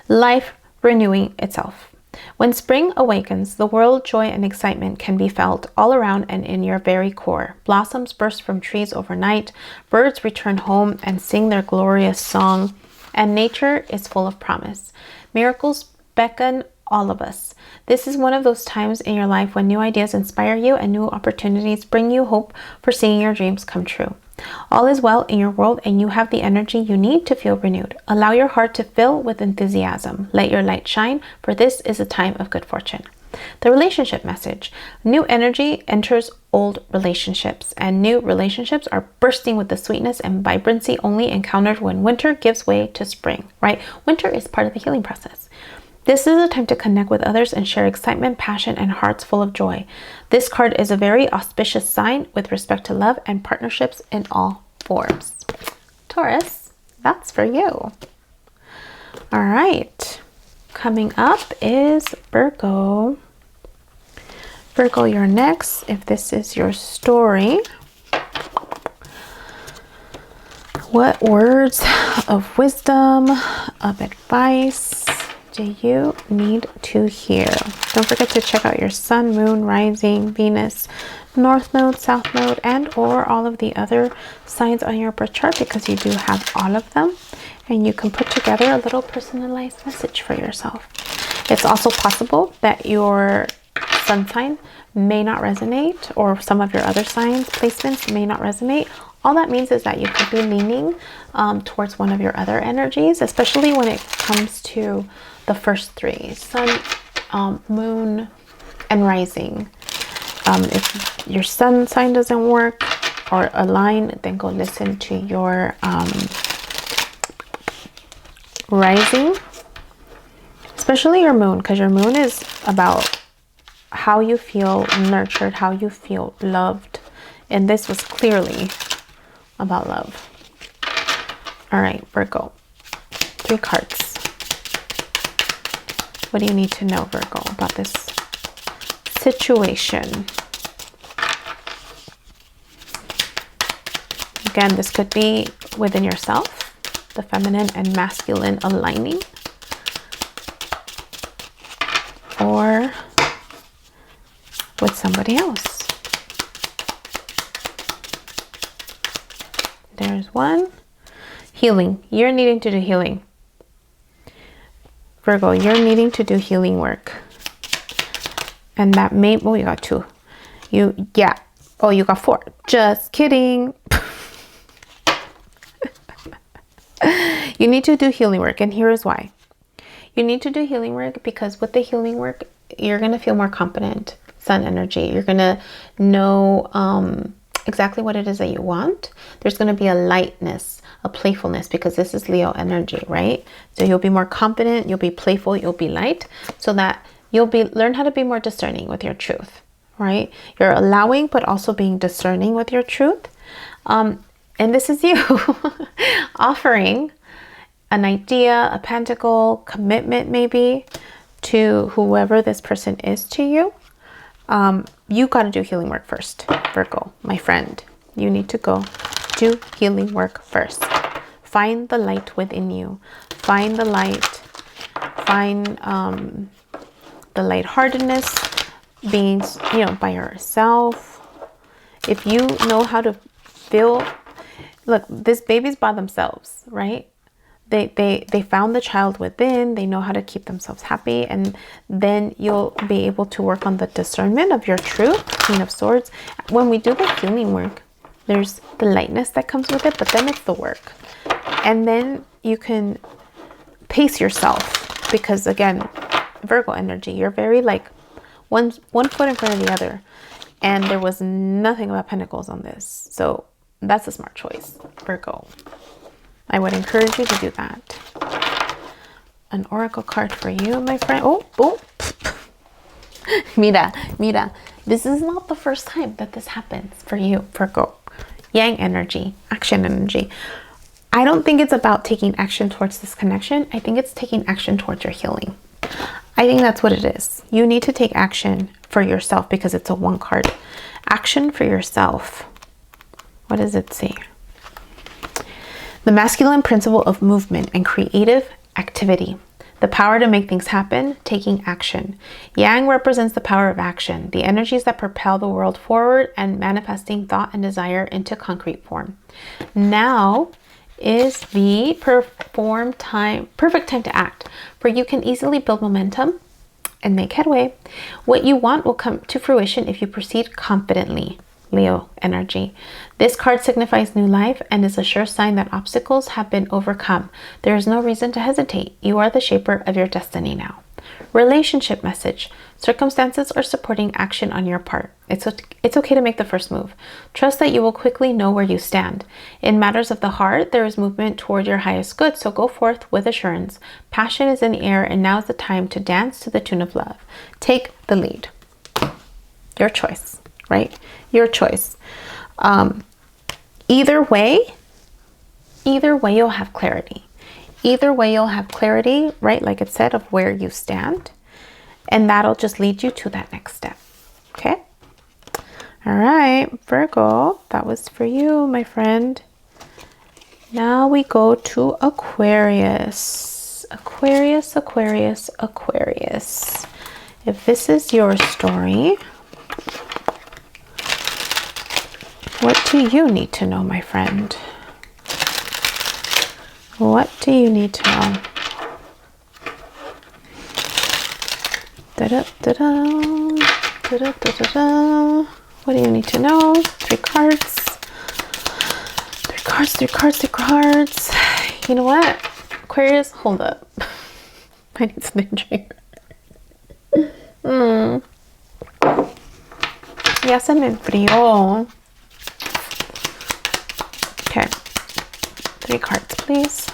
life renewing itself. When spring awakens, the world, joy, and excitement can be felt all around and in your very core. Blossoms burst from trees overnight, birds return home and sing their glorious song, and nature is full of promise. Miracles beckon all of us. This is one of those times in your life when new ideas inspire you and new opportunities bring you hope for seeing your dreams come true. All is well in your world and you have the energy you need to feel renewed. Allow your heart to fill with enthusiasm. Let your light shine, for this is a time of good fortune. The relationship message: new energy enters old relationships, and new relationships are bursting with the sweetness and vibrancy only encountered when winter gives way to spring, right? Winter is part of the healing process. This is a time to connect with others and share excitement, passion, and hearts full of joy. This card is a very auspicious sign with respect to love and partnerships in all forms. Taurus, that's for you. All right. Coming up is Virgo. Virgo, you're next. If this is your story, what words of wisdom, of advice do you need to hear? Don't forget to check out your sun, moon, rising, Venus, north node, south node, and or all of the other signs on your birth chart, because you do have all of them, and you can put together a little personalized message for yourself. It's also possible that your sun sign may not resonate, or some of your other signs placements may not resonate. All that means is that you could be leaning towards one of your other energies, especially when it comes to the first three: sun, moon, and rising. If your sun sign doesn't work or align, then go listen to your rising, especially your moon, because your moon is about how you feel nurtured, how you feel loved, and this was clearly about love. All right, Virgo, 3 cards. What do you need to know, Virgo, about this situation? Again, this could be within yourself, the feminine and masculine aligning, or somebody else. There's one. Healing. You're needing to do healing. Virgo, you're needing to do healing work. And that may, oh, you got two. Yeah. Oh, you got four. Just kidding. You need to do healing work. And here is why. You need to do healing work because with the healing work, you're going to feel more confident. Sun energy. You're going to know exactly what it is that you want. There's going to be a lightness, a playfulness, because this is Leo energy, right? So you'll be more confident, you'll be playful, you'll be light, so that you'll learn how to be more discerning with your truth, right? You're allowing, but also being discerning with your truth. And this is you offering an idea, a pentacle, commitment maybe to whoever this person is to you. You got to do healing work first, Virgo, my friend. You need to go do healing work first. Find the light within you. Find the light. Find the lightheartedness, being, you know, by yourself. If you know how to feel, look, this baby's by themselves, right? They found the child within. They know how to keep themselves happy, and then you'll be able to work on the discernment of your truth. Queen of Swords. When we do the healing work, there's the lightness that comes with it, but then it's the work, and then you can pace yourself, because again, Virgo energy, you're very like one foot in front of the other, and there was nothing about pentacles on this, so that's a smart choice, Virgo. I would encourage you to do that. An oracle card for you, my friend. Oh. Mira. This is not the first time that this happens for you, Virgo. Yang energy, action energy. I don't think it's about taking action towards this connection. I think it's taking action towards your healing. I think that's what it is. You need to take action for yourself because it's a one card. Action for yourself. What does it say? The masculine principle of movement and creative activity. The power to make things happen, taking action. Yang represents the power of action, the energies that propel the world forward and manifesting thought and desire into concrete form. Now is the perfect time to act, for you can easily build momentum and make headway. What you want will come to fruition if you proceed confidently. Leo energy. This card signifies new life and is a sure sign that obstacles have been overcome. There is no reason to hesitate. You are the shaper of your destiny now. Relationship message. Circumstances are supporting action on your part. It's okay to make the first move. Trust that you will quickly know where you stand. In matters of the heart, there is movement toward your highest good, so go forth with assurance. Passion is in the air, and now is the time to dance to the tune of love. Take the lead. Your choice, right? Your choice. Either way you'll have clarity. Either way you'll have clarity, right? Like it said, of where you stand. And that'll just lead you to that next step. Okay? All right, Virgo, that was for you, my friend. Now we go to Aquarius. Aquarius. If this is your story, what do you need to know, my friend? What do you need to know? What do you need to know? Three cards. You know what? Aquarius, hold up. I need something to drink. Ya se me enfrió. Okay. 3 cards, please.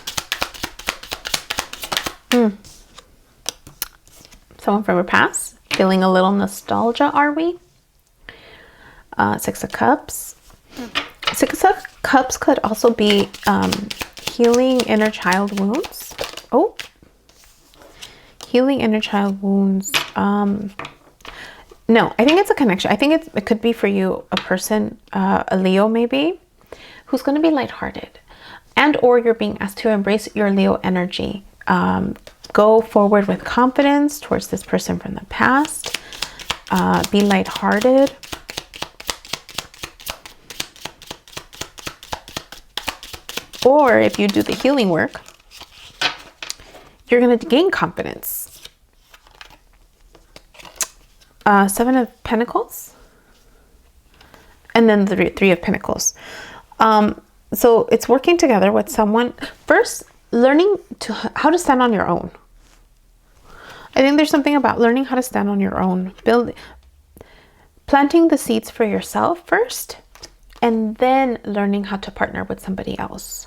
Someone from your past. Feeling a little nostalgia, are we? 6 of Cups. 6 of Cups could also be healing inner child wounds. Oh. Healing inner child wounds. No, I think it's a connection. I think it could be for you, a person, a Leo maybe, who's going to be lighthearted. And or you're being asked to embrace your Leo energy. Go forward with confidence towards this person from the past. Be lighthearted. Or if you do the healing work, you're going to gain confidence. Seven of Pentacles. And then the Three of Pentacles. So it's working together with someone. First, learning how to stand on your own. I think there's something about learning how to stand on your own. Planting the seeds for yourself first, and then learning how to partner with somebody else.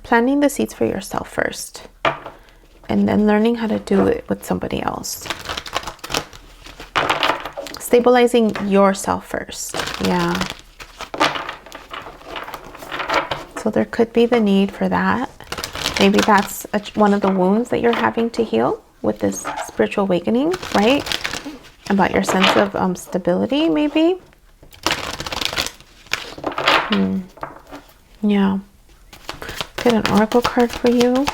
Planting the seeds for yourself first, and then learning how to do it with somebody else. Stabilizing yourself first. Yeah. So there could be the need for that. Maybe that's one of the wounds that you're having to heal with this spiritual awakening, right? About your sense of stability, maybe. Yeah. Get an oracle card for you.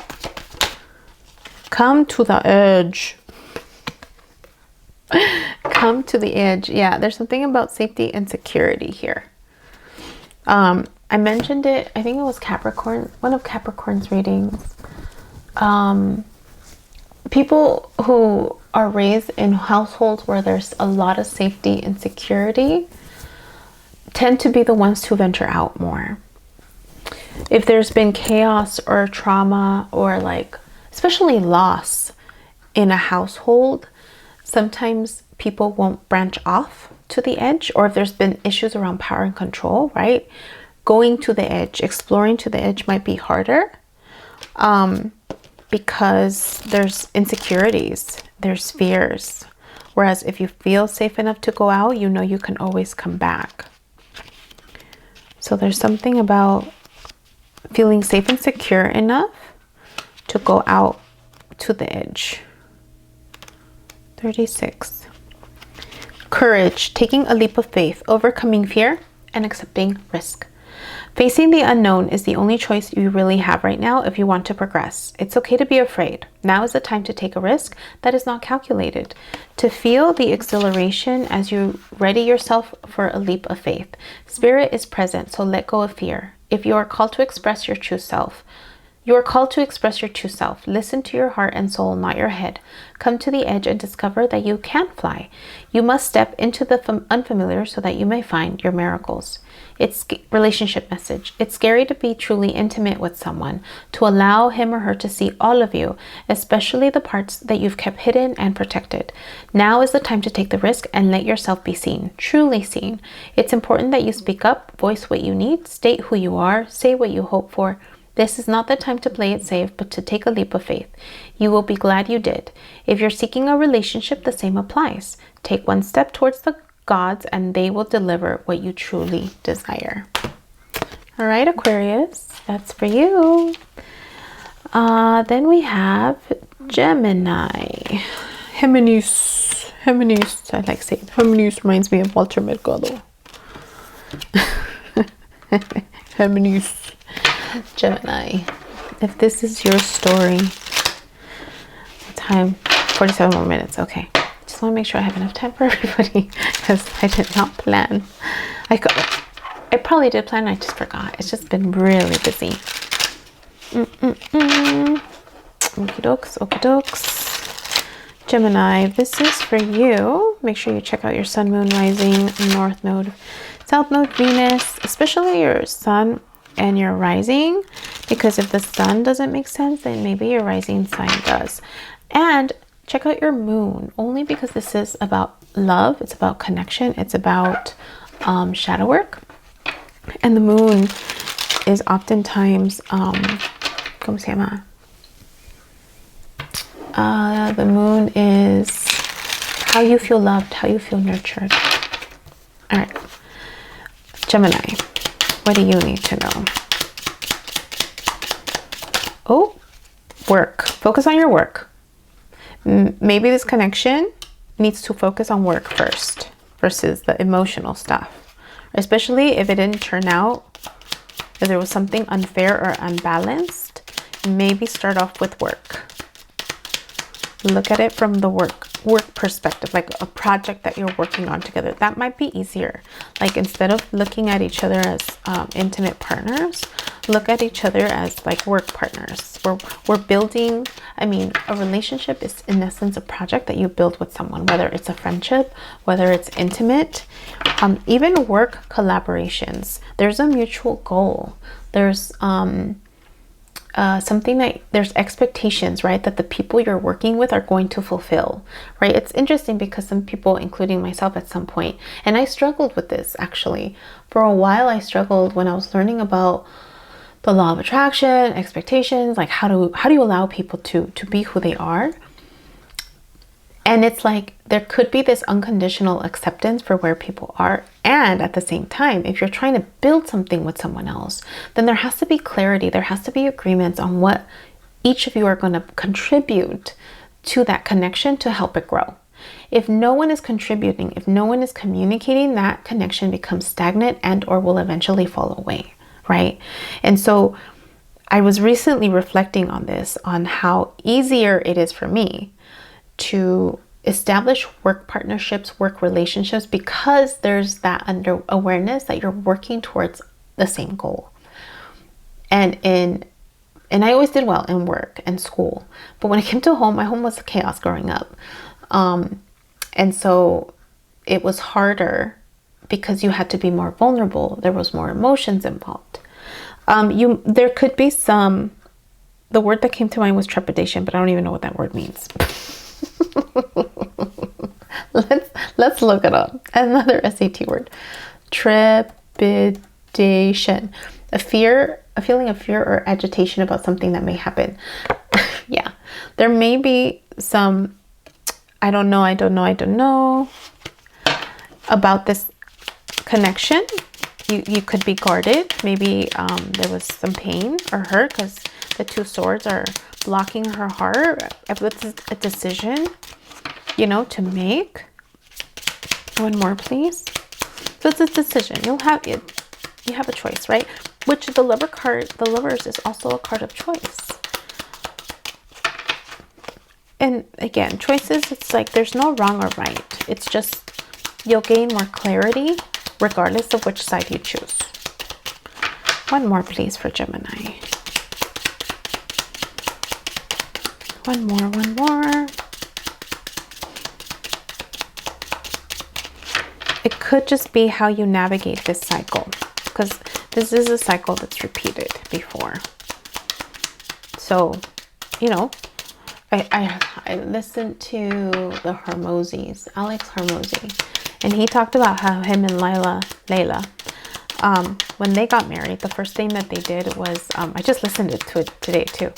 Come to the edge. Come to the edge. Yeah, there's something about safety and security here. I mentioned it, I think it was Capricorn, one of Capricorn's readings. People who are raised in households where there's a lot of safety and security tend to be the ones to venture out more. If there's been chaos or trauma or like, especially loss in a household, sometimes people won't branch off to the edge, or if there's been issues around power and control, right? Going to the edge, exploring to the edge might be harder because there's insecurities, there's fears. Whereas if you feel safe enough to go out, you know you can always come back. So there's something about feeling safe and secure enough to go out to the edge. 36. Courage, taking a leap of faith, overcoming fear, and accepting risk. Facing the unknown is the only choice you really have right now if you want to progress. It's okay to be afraid. Now is the time to take a risk that is not calculated. To feel the exhilaration as you ready yourself for a leap of faith. Spirit is present, so let go of fear. If you are called to express your true self, Listen to your heart and soul, not your head. Come to the edge and discover that you can fly. You must step into the unfamiliar so that you may find your miracles. It's relationship message. It's scary to be truly intimate with someone, to allow him or her to see all of you, especially the parts that you've kept hidden and protected. Now is the time to take the risk and let yourself be seen, truly seen. It's important that you speak up, voice what you need, state who you are, say what you hope for. This is not the time to play it safe, but to take a leap of faith. You will be glad you did. If you're seeking a relationship, the same applies. Take one step towards the gods and they will deliver what you truly desire. All right, Aquarius, that's for you. Then we have Gemini. Géminis. I like saying Géminis reminds me of Walter Mercado. Géminis. Gemini, if this is your story, time 47 more minutes. Okay, just want to make sure I have enough time for everybody because I did not plan. I probably did plan, I just forgot. It's just been really busy. Okie dokes. Gemini, this is for you. Make sure you check out your sun, moon, rising, north node, south node, Venus, especially your sun and your rising, because if the sun doesn't make sense, then maybe your rising sign does. And check out your moon, only because this is about love, it's about connection, it's about shadow work. And the moon is oftentimes ¿cómo se llama? The moon is how you feel loved, how you feel nurtured. All right, Gemini, what do you need to know? Oh, work. Focus on your work. Maybe this connection needs to focus on work first versus the emotional stuff. Especially if it didn't turn out, if there was something unfair or unbalanced, maybe start off with work. Look at it from the work work perspective, like a project that you're working on together. That might be easier. Like instead of looking at each other as intimate partners, look at each other as like work partners. We're building, I mean, a relationship is in essence a project that you build with someone, whether it's a friendship, whether it's intimate, even work collaborations. There's a mutual goal. There's something that there's expectations, right, that the people you're working with are going to fulfill, right? It's interesting because some people, including myself at some point, and I struggled with this actually for a while. I struggled when I was learning about the law of attraction, expectations, like how do you allow people to be who they are. And it's like there could be this unconditional acceptance for where people are. And at the same time, if you're trying to build something with someone else, then there has to be clarity. There has to be agreements on what each of you are going to contribute to that connection to help it grow. If no one is contributing, if no one is communicating, that connection becomes stagnant and or will eventually fall away, right? And so I was recently reflecting on this, on how easier it is for me to establish work partnerships, work relationships, because there's that under awareness that you're working towards the same goal. And I always did well in work and school, but when I came to home, my home was chaos growing up. And so it was harder because you had to be more vulnerable. There was more emotions involved. There could be some, the word that came to mind was trepidation, but I don't even know what that word means. let's look it up. Another SAT word. Trepidation. A feeling of fear or agitation about something that may happen. Yeah. There may be some I don't know about this connection. You could be guarded. Maybe there was some pain or hurt because the two swords are blocking her heart. It's a decision, to make. One more, please. So it's a decision. You have a choice, right? Which the lover card, the lovers, is also a card of choice. And again, choices, it's like there's no wrong or right. It's just you'll gain more clarity regardless of which side you choose. One more, please, for Gemini. One more. It could just be how you navigate this cycle, because this is a cycle that's repeated before. So, I listened to the Hormozis, Alex Hormozi, and he talked about how him and Layla, when they got married, the first thing that they did was, I just listened to it today too.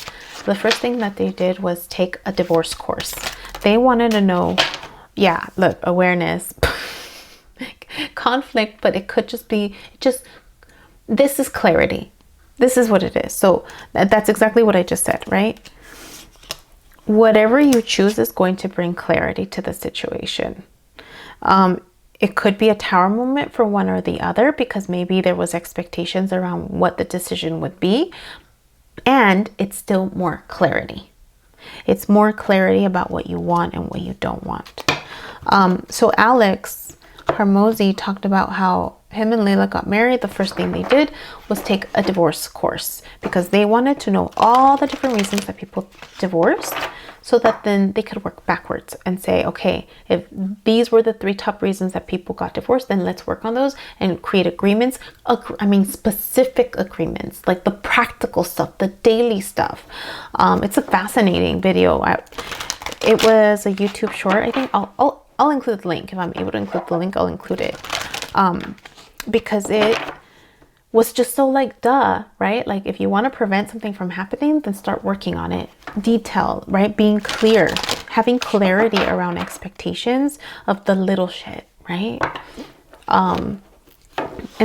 The first thing that they did was take a divorce course. They wanted to know, awareness, conflict, but it could just be, this is clarity. This is what it is. So that's exactly what I just said, right? Whatever you choose is going to bring clarity to the situation. It could be a tower moment for one or the other, because maybe there was expectations around what the decision would be, and it's still more clarity. It's more clarity about what you want and what you don't want. So Alex Hormozi talked about how him and Layla got married. The first thing they did was take a divorce course, because they wanted to know all the different reasons that people divorced, so that then they could work backwards and say, okay, if these were the 3 top reasons that people got divorced, then let's work on those and create agreements. Specific agreements, like the practical stuff, the daily stuff. It's a fascinating video. It was a YouTube short. I think I'll include the link. If I'm able to include the link, I'll include it. Because it was just so duh, right? Like, if you want to prevent something from happening, then start working on it. Detail, right? Being clear, having clarity around expectations of the little shit, right? And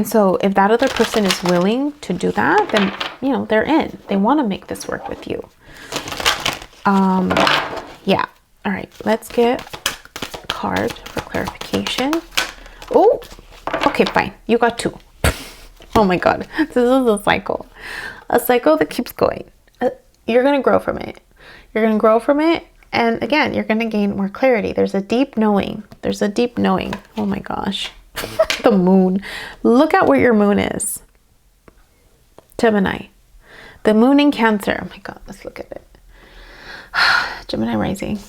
so if that other person is willing to do that, then, they're in. They want to make this work with you. Yeah. All right. Let's get a card for clarification. Oh, okay, fine. You got 2. Oh my God, this is a cycle that keeps going. You're going to grow from it. And again, you're going to gain more clarity. There's a deep knowing. There's a deep knowing. Oh my gosh. The moon. Look at where your moon is. Gemini. The moon in Cancer. Oh my God, let's look at it. Gemini rising.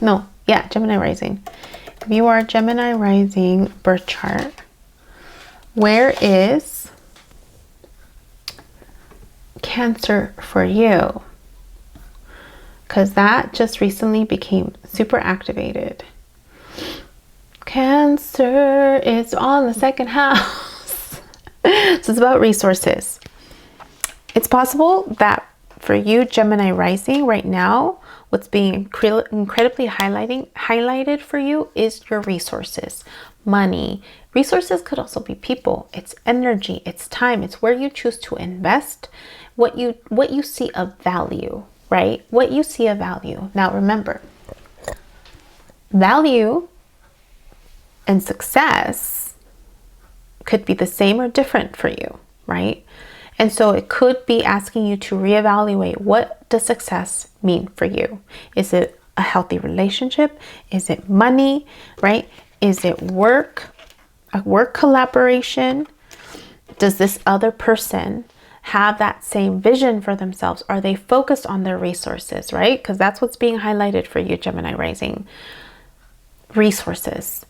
No, yeah, Gemini rising. If you are Gemini rising birth chart, where is Cancer for you? Because that just recently became super activated. Cancer is on the second house. So it's about resources. It's possible that for you, Gemini rising right now, what's being incredibly highlighted for you is your resources, money. Resources could also be people. It's energy. It's time. It's where you choose to invest, what you see of value, right? What you see of value. Now remember, value and success could be the same or different for you, right? And so it could be asking you to reevaluate, what does success mean for you? Is it a healthy relationship? Is it money, right? Is it work, a work collaboration? Does this other person have that same vision for themselves? Are they focused on their resources, right? Because that's what's being highlighted for you, Gemini rising. Resources.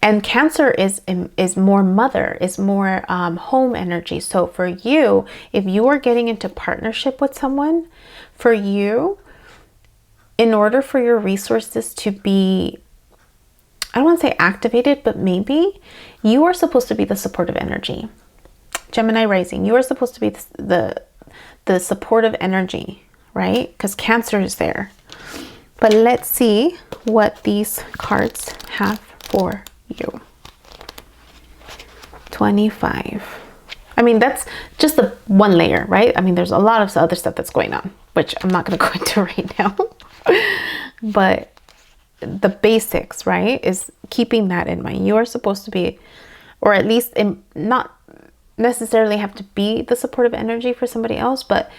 And Cancer is more mother, is more home energy. So for you, if you are getting into partnership with someone, for you, in order for your resources to be, I don't want to say activated, but maybe you are supposed to be the supportive energy. Gemini rising, you are supposed to be the supportive energy, right? Because Cancer is there. But let's see what these cards have for you. 25. I mean, that's just the one layer, right? I mean, there's a lot of other stuff that's going on, which I'm not going to go into right now. But the basics, right, is keeping that in mind. You are supposed to be, or at least not necessarily have to be the supportive energy for somebody else, but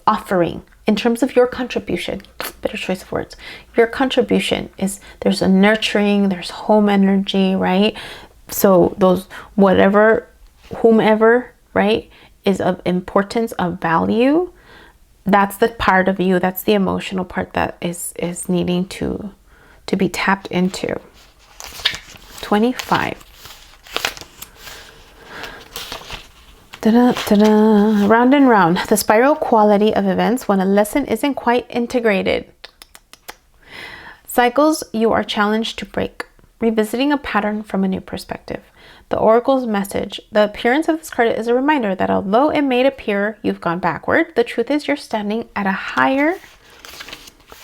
offering in terms of your contribution. Better choice of words. Your contribution is, there's a nurturing, there's home energy, right? So those whomever, right, is of importance, of value, that's the part of you, that's the emotional part that is needing to be tapped into. 25. Round and round. The spiral quality of events when a lesson isn't quite integrated. Cycles you are challenged to break. Revisiting a pattern from a new perspective. The Oracle's message. The appearance of this card is a reminder that although it may appear you've gone backward, the truth is you're standing at a higher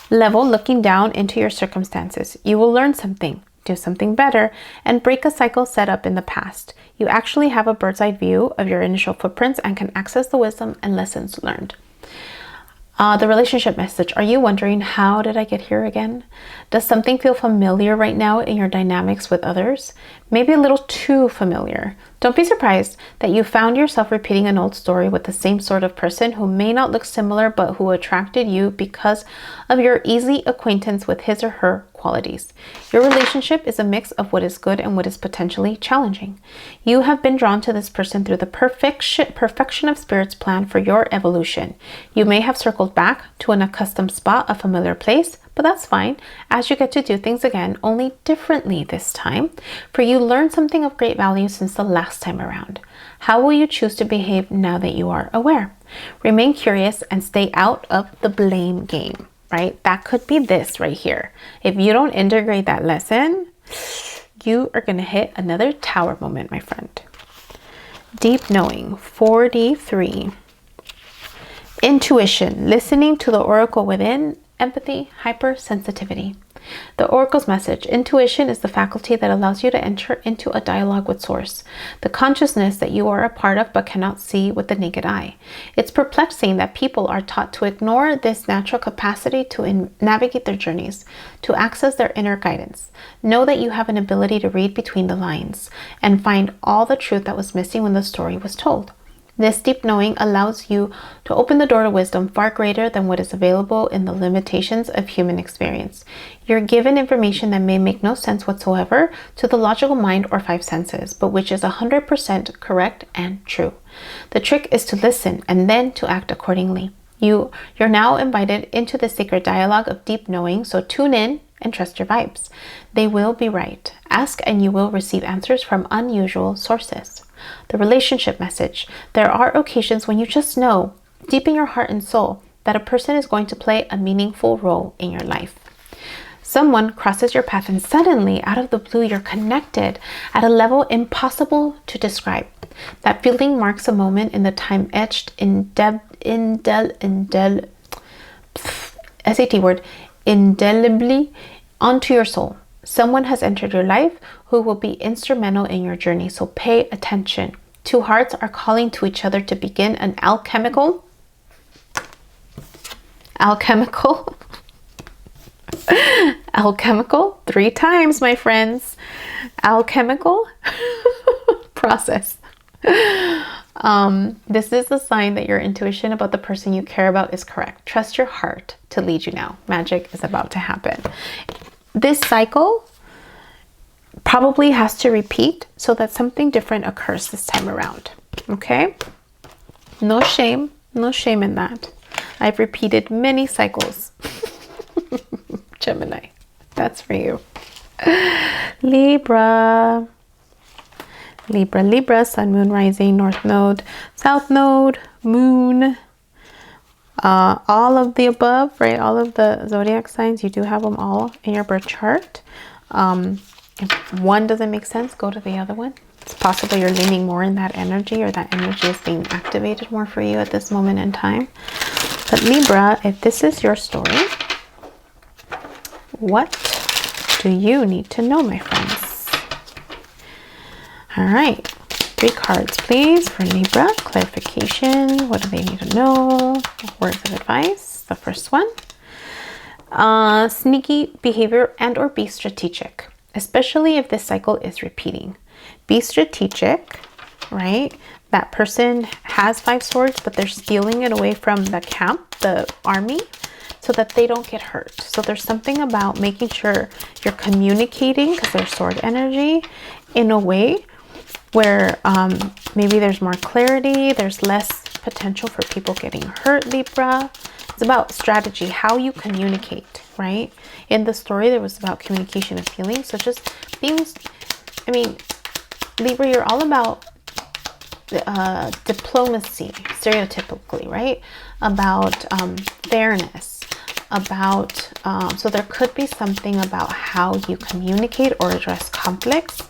level looking down into your circumstances. You will learn something, do something better, and break a cycle set up in the past. You actually have a bird's eye view of your initial footprints and can access the wisdom and lessons learned. The relationship message. Are you wondering, how did I get here again? Does something feel familiar right now in your dynamics with others? Maybe a little too familiar. Don't be surprised that you found yourself repeating an old story with the same sort of person who may not look similar, but who attracted you because of your easy acquaintance with his or her qualities. Your relationship is a mix of what is good and what is potentially challenging. You have been drawn to this person through the perfection of Spirit's plan for your evolution. You may have circled back to an accustomed spot, a familiar place, but that's fine, as you get to do things again, only differently this time. For you learned something of great value since the last time around. How will you choose to behave now that you are aware? Remain curious and stay out of the blame game, right? That could be this right here. If you don't integrate that lesson, you are going to hit another tower moment, my friend. Deep knowing. 43. Intuition. Listening to the oracle within. Empathy, hypersensitivity. The Oracle's message. Intuition is the faculty that allows you to enter into a dialogue with Source, the consciousness that you are a part of but cannot see with the naked eye. It's perplexing that people are taught to ignore this natural capacity to navigate their journeys, to access their inner guidance. Know that you have an ability to read between the lines and find all the truth that was missing when the story was told. This deep knowing allows you to open the door to wisdom far greater than what is available in the limitations of human experience. You're given information that may make no sense whatsoever to the logical mind or five senses, but which is 100% correct and true. The trick is to listen and then to act accordingly. You're now invited into the sacred dialogue of deep knowing, so tune in and trust your vibes. They will be right. Ask and you will receive answers from unusual sources. The relationship message. There are occasions when you just know, deep in your heart and soul, that a person is going to play a meaningful role in your life. Someone crosses your path and suddenly, out of the blue, you're connected at a level impossible to describe. That feeling marks a moment in the time etched SAT word, indelibly onto your soul. Someone has entered your life who will be instrumental in your journey, so pay attention. Two hearts are calling to each other to begin an alchemical 3 times, my friends, alchemical process. This is a sign that your intuition about the person you care about is correct. Trust your heart to lead you now. Magic is about to happen. This cycle probably has to repeat so that something different occurs this time around. Okay? No shame in that. I've repeated many cycles. Gemini, that's for you. Libra, sun, moon, rising, north node, south node, moon, all of the above, right? All of the zodiac signs, you do have them all in your birth chart. If one doesn't make sense, go to the other one. It's possible you're leaning more in that energy, or that energy is being activated more for you at this moment in time. But Libra, if this is your story, what do you need to know, my friends? All right, 3 cards, please, for Libra. Clarification. What do they need to know? Words of advice. The first one. Sneaky behavior and or be strategic, especially if this cycle is repeating. Be strategic, right? That person has 5 swords, but they're stealing it away from the camp, the army, so that they don't get hurt. So there's something about making sure you're communicating, because there's sword energy, in a way where maybe there's more clarity, there's less potential for people getting hurt, Libra. It's about strategy, how you communicate, right? In the story, there was about communication of feelings. So just things, I mean, Libra, you're all about diplomacy, stereotypically, right? About fairness, about, so there could be something about how you communicate or address conflicts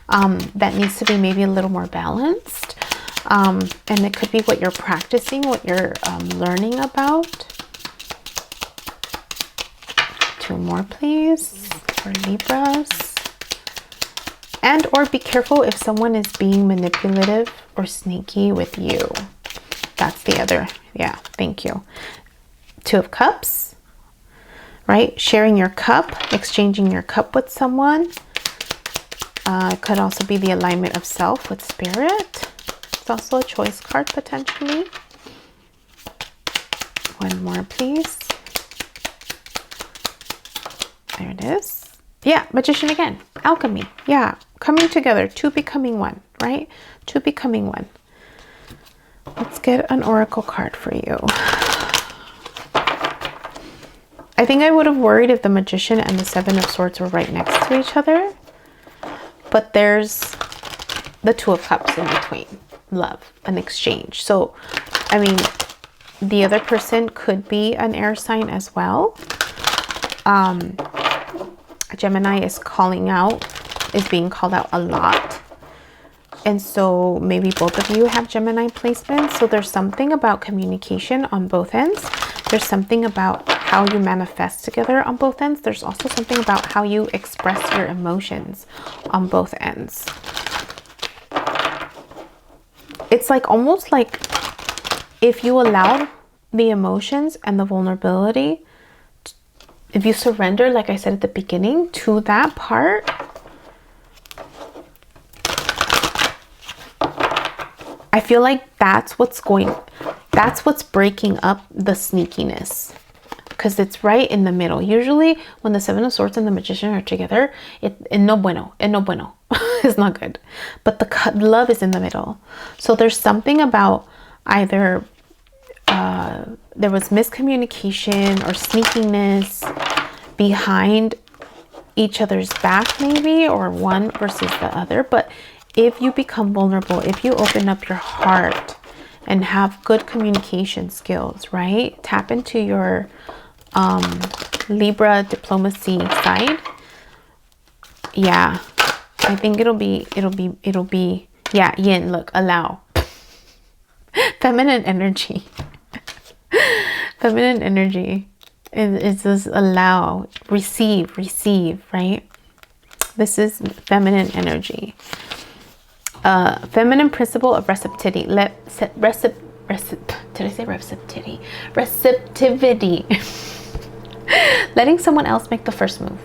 that needs to be maybe a little more balanced. And it could be what you're practicing, what you're learning about. 2 more, please, for Libras. And or be careful if someone is being manipulative or sneaky with you. That's the other, yeah, thank you. 2 of Cups, right? Sharing your cup, exchanging your cup with someone. It could also be the alignment of self with spirit. It's also a choice card, potentially. 1 more, please. There it is. Yeah, Magician again. Alchemy. Yeah, coming together. 2 becoming 1, right? 2 becoming 1. Let's get an oracle card for you. I think I would have worried if the Magician and the 7 of Swords were right next to each other. But there's the 2 of Cups in between. Love, an exchange. So, I mean, the other person could be an air sign as well. Gemini is being called out a lot. And so maybe both of you have Gemini placements. So there's something about communication on both ends. There's something about how you manifest together on both ends. There's also something about how you express your emotions on both ends. It's like almost like if you allow the emotions and the vulnerability, if you surrender, like I said at the beginning, to that part, I feel like that's what's breaking up the sneakiness, because it's right in the middle. Usually when the Seven of Swords and the Magician are together, no bueno. It's not good. But the love is in the middle. So there's something about either there was miscommunication or sneakiness behind each other's back, maybe, or one versus the other. But if you become vulnerable, if you open up your heart and have good communication skills, right? Tap into your Libra diplomacy side. Yeah, I think it'll be, yeah, yin, look, allow. Feminine energy. Feminine energy is just allow, receive, right? This is feminine energy. Feminine principle of receptivity. Did I say receptivity? Receptivity. Letting someone else make the first move.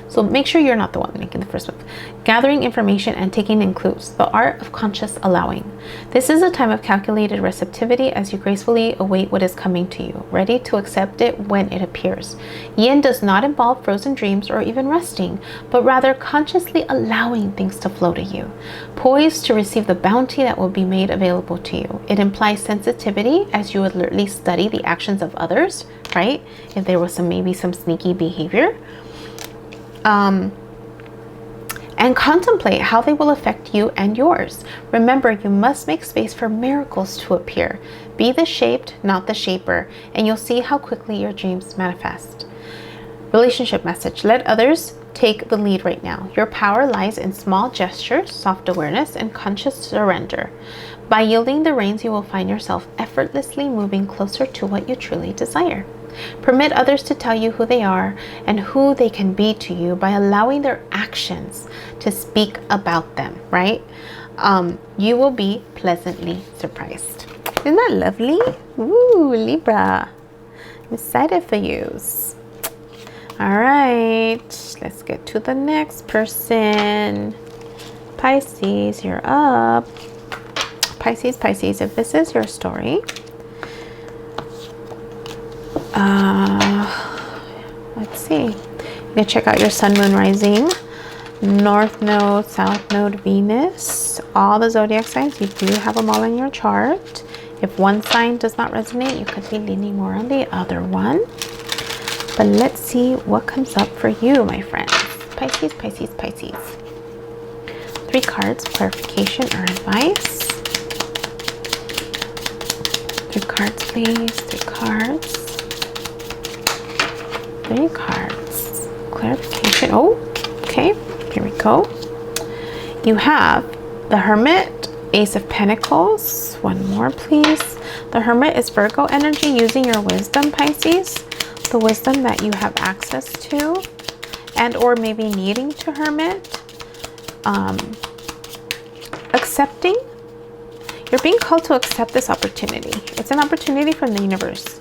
So make sure you're not the one making the first move. Gathering information and taking in clues. The art of conscious allowing. This is a time of calculated receptivity as you gracefully await what is coming to you, ready to accept it when it appears. Yin does not involve frozen dreams or even resting, but rather consciously allowing things to flow to you, poised to receive the bounty that will be made available to you. It implies sensitivity as you alertly study the actions of others, right? If there was maybe some sneaky behavior. And contemplate how they will affect you and yours. Remember, you must make space for miracles to appear. Be the shaped, not the shaper, and you'll see how quickly your dreams manifest. Relationship message. Let others take the lead right now. Your power lies in small gestures, soft awareness, and conscious surrender. By yielding the reins, you will find yourself effortlessly moving closer to what you truly desire. Permit others to tell you who they are and who they can be to you by allowing their actions to speak about them, right? You will be pleasantly surprised. Isn't that lovely? Ooh, Libra. I'm excited for you. All right, let's get to the next person. Pisces, you're up. Pisces, if this is your story, let's see. You can check out your sun, moon, rising, north node, south node, Venus, all the zodiac signs. You do have them all in your chart. If one sign does not resonate, you could be leaning more on the other one. But let's see what comes up for you, my friends. Pisces. 3 cards, clarification or advice. 3 cards, please. 3 cards. 3 cards. Clarification. Oh, okay. Here we go. You have the Hermit, Ace of Pentacles. One more, please. The Hermit is Virgo energy, using your wisdom, Pisces. The wisdom that you have access to, and or maybe needing to hermit. Accepting. You're being called to accept this opportunity. It's an opportunity from the universe.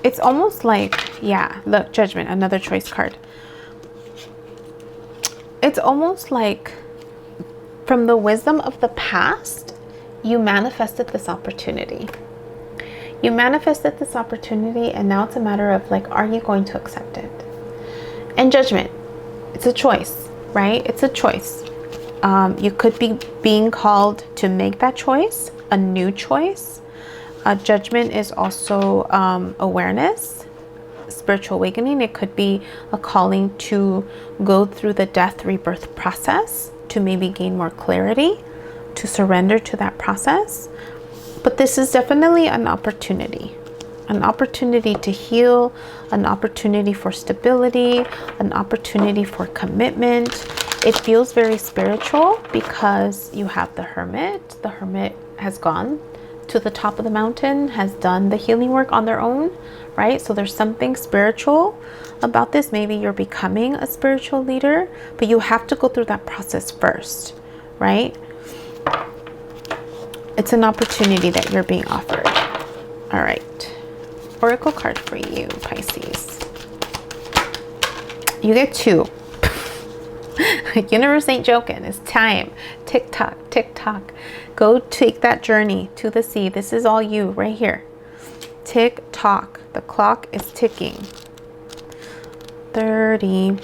It's almost like, yeah, look, Judgment, another choice card. It's almost like from the wisdom of the past, you manifested this opportunity. You manifested this opportunity, and now it's a matter of like, are you going to accept it? And Judgment, it's a choice, right? It's a choice. You could be being called to make that choice, a new choice. Judgment is also awareness, spiritual awakening. It could be a calling to go through the death rebirth process to maybe gain more clarity, to surrender to that process. But this is definitely an opportunity to heal, an opportunity for stability, an opportunity for commitment. It feels very spiritual because you have the Hermit. The Hermit has gone to the top of the mountain, has done the healing work on their own, right? So there's something spiritual about this. Maybe you're becoming a spiritual leader, but you have to go through that process first, right? It's an opportunity that you're being offered. All right. Oracle card for you, Pisces. You get 2. Universe ain't joking. It's time. Tick tock, tick tock. Go take that journey to the sea. This is all you right here. Tick tock. The clock is ticking. 30.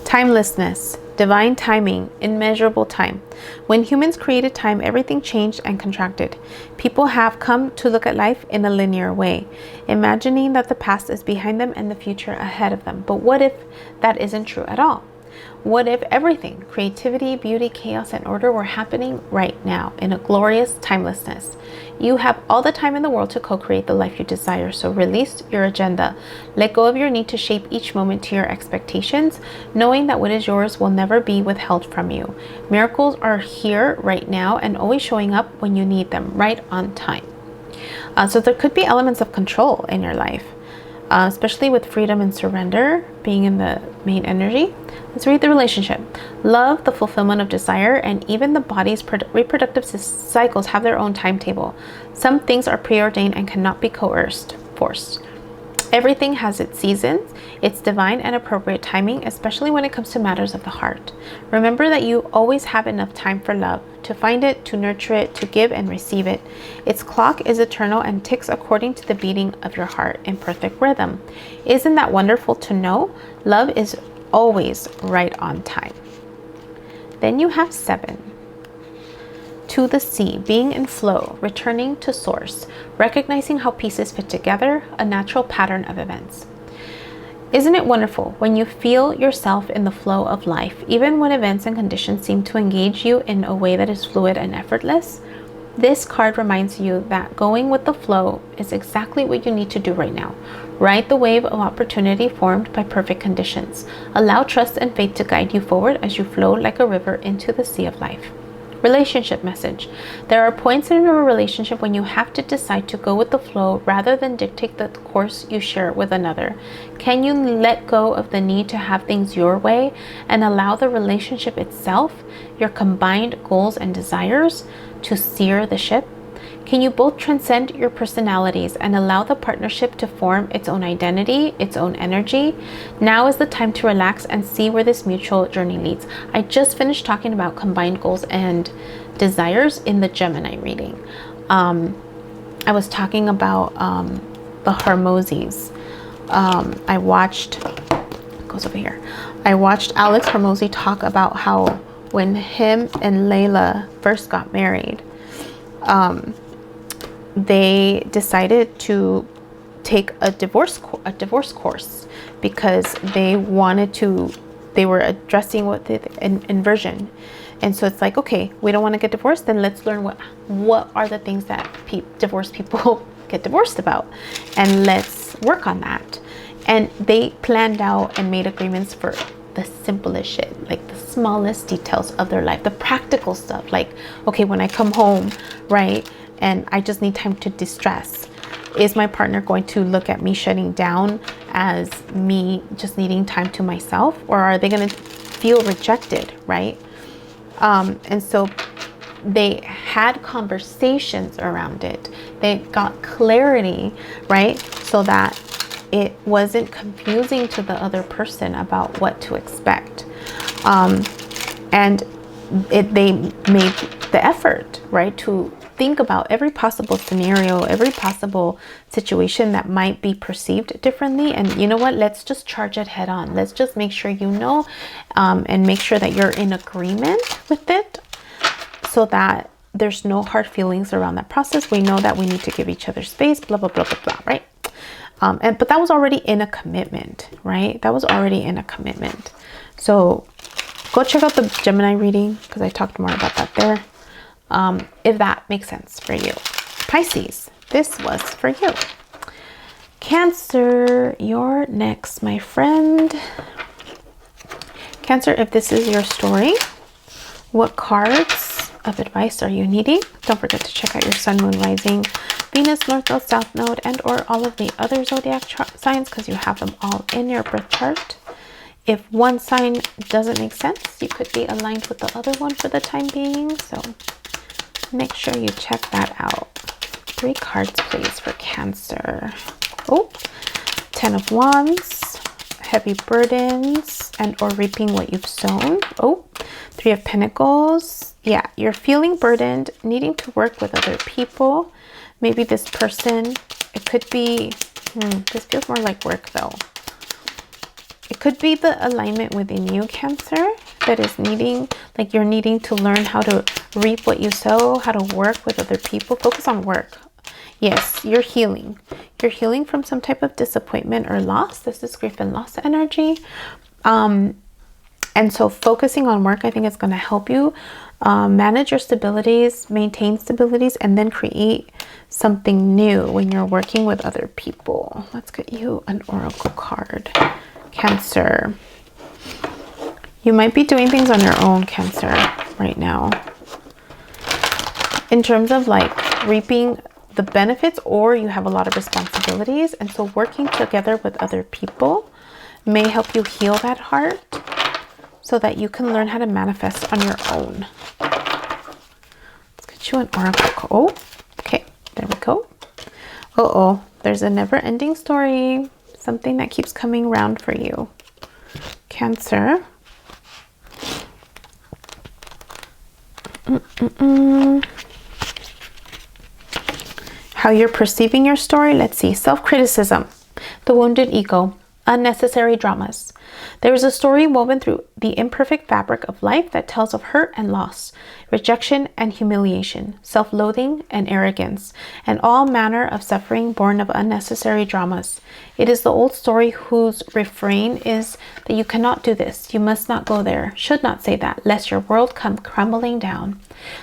Timelessness. Divine timing, immeasurable time. When humans created time, everything changed and contracted. People have come to look at life in a linear way, imagining that the past is behind them and the future ahead of them. But what if that isn't true at all? What if everything, creativity, beauty, chaos, and order were happening right now in a glorious timelessness? You have all the time in the world to co-create the life you desire, so release your agenda. Let go of your need to shape each moment to your expectations, knowing that what is yours will never be withheld from you. Miracles are here right now and always showing up when you need them, right on time. So there could be elements of control in your life, especially with freedom and surrender being in the main energy. Let's read the relationship. Love, the fulfillment of desire, and even the body's reproductive cycles have their own timetable. Some things are preordained and cannot be forced. Everything has its seasons, its divine and appropriate timing, especially when it comes to matters of the heart. Remember that you always have enough time for love, to find it, to nurture it, to give and receive it. Its clock is eternal and ticks according to the beating of your heart in perfect rhythm. Isn't that wonderful to know? Love is always right on time. Then you have 7. To the sea, being in flow, returning to source, recognizing how pieces fit together, a natural pattern of events. Isn't it wonderful when you feel yourself in the flow of life, even when events and conditions seem to engage you in a way that is fluid and effortless? This card reminds you that going with the flow is exactly what you need to do right now. Ride the wave of opportunity formed by perfect conditions. Allow trust and faith to guide you forward as you flow like a river into the sea of life. Relationship message. There are points in a relationship when you have to decide to go with the flow rather than dictate the course you share with another. Can you let go of the need to have things your way and allow the relationship itself, your combined goals and desires, to steer the ship? Can you both transcend your personalities and allow the partnership to form its own identity, its own energy? Now is the time to relax and see where this mutual journey leads. I just finished talking about combined goals and desires in the Gemini reading. I was talking about the Hormozis. I watched Alex Hormozi talk about how when him and Layla first got married, they decided to take a divorce course because they were addressing what the inversion. And so it's like, okay, we don't want to get divorced, then let's learn what are the things that divorced people get divorced about, and let's work on that. And they planned out and made agreements for the simplest shit, like the smallest details of their life, the practical stuff, like, okay, when I come home, right, and I just need time to distress, is my partner going to look at me shutting down as me just needing time to myself, or are they going to feel rejected, right? And so they had conversations around it. They got clarity, right? So that it wasn't confusing to the other person about what to expect. And they made the effort, right, to think about every possible scenario, every possible situation that might be perceived differently. And you know what? Let's just charge it head on. Let's just make sure you know, and make sure that you're in agreement with it, so that there's no hard feelings around that process. We know that we need to give each other space, blah, blah, blah, blah, blah, right? But that was already in a commitment, right? That was already in a commitment. So go check out the Gemini reading, because I talked more about that there. If that makes sense for you. Pisces, this was for you. Cancer, you're next, my friend. Cancer, if this is your story, what cards of advice are you needing? Don't forget to check out your sun, moon, rising, Venus, north node, south node, and or all of the other zodiac signs, because you have them all in your birth chart. If one sign doesn't make sense, you could be aligned with the other one for the time being. So make sure you check that out. 3 cards, please, for Cancer. Oh, 10 of Wands, heavy burdens and or reaping what you've sown. Oh, Three of Pentacles. Yeah, you're feeling burdened, needing to work with other people. Maybe this person, it could be, this feels more like work though. It could be the alignment within you, Cancer, that is needing, like you're needing to learn how to reap what you sow, how to work with other people. Focus on work. Yes, you're healing. You're healing from some type of disappointment or loss. This is grief and loss energy. And so focusing on work, I think, is going to help you manage your stabilities, maintain stabilities, and then create something new when you're working with other people. Let's get you an oracle card. Cancer. You might be doing things on your own, Cancer, right now. In terms of like reaping the benefits, or you have a lot of responsibilities. And so working together with other people may help you heal that heart so that you can learn how to manifest on your own. Let's get you an oracle. Oh, okay, there we go. Uh-oh, there's a never-ending story. Something that keeps coming around for you, Cancer. How you're perceiving your story. Let's see. Self-criticism, the wounded ego, unnecessary dramas. There is a story woven through the imperfect fabric of life that tells of hurt and loss, rejection and humiliation, self-loathing and arrogance, and all manner of suffering born of unnecessary dramas. It is the old story whose refrain is that you cannot do this, you must not go there, should not say that, lest your world come crumbling down.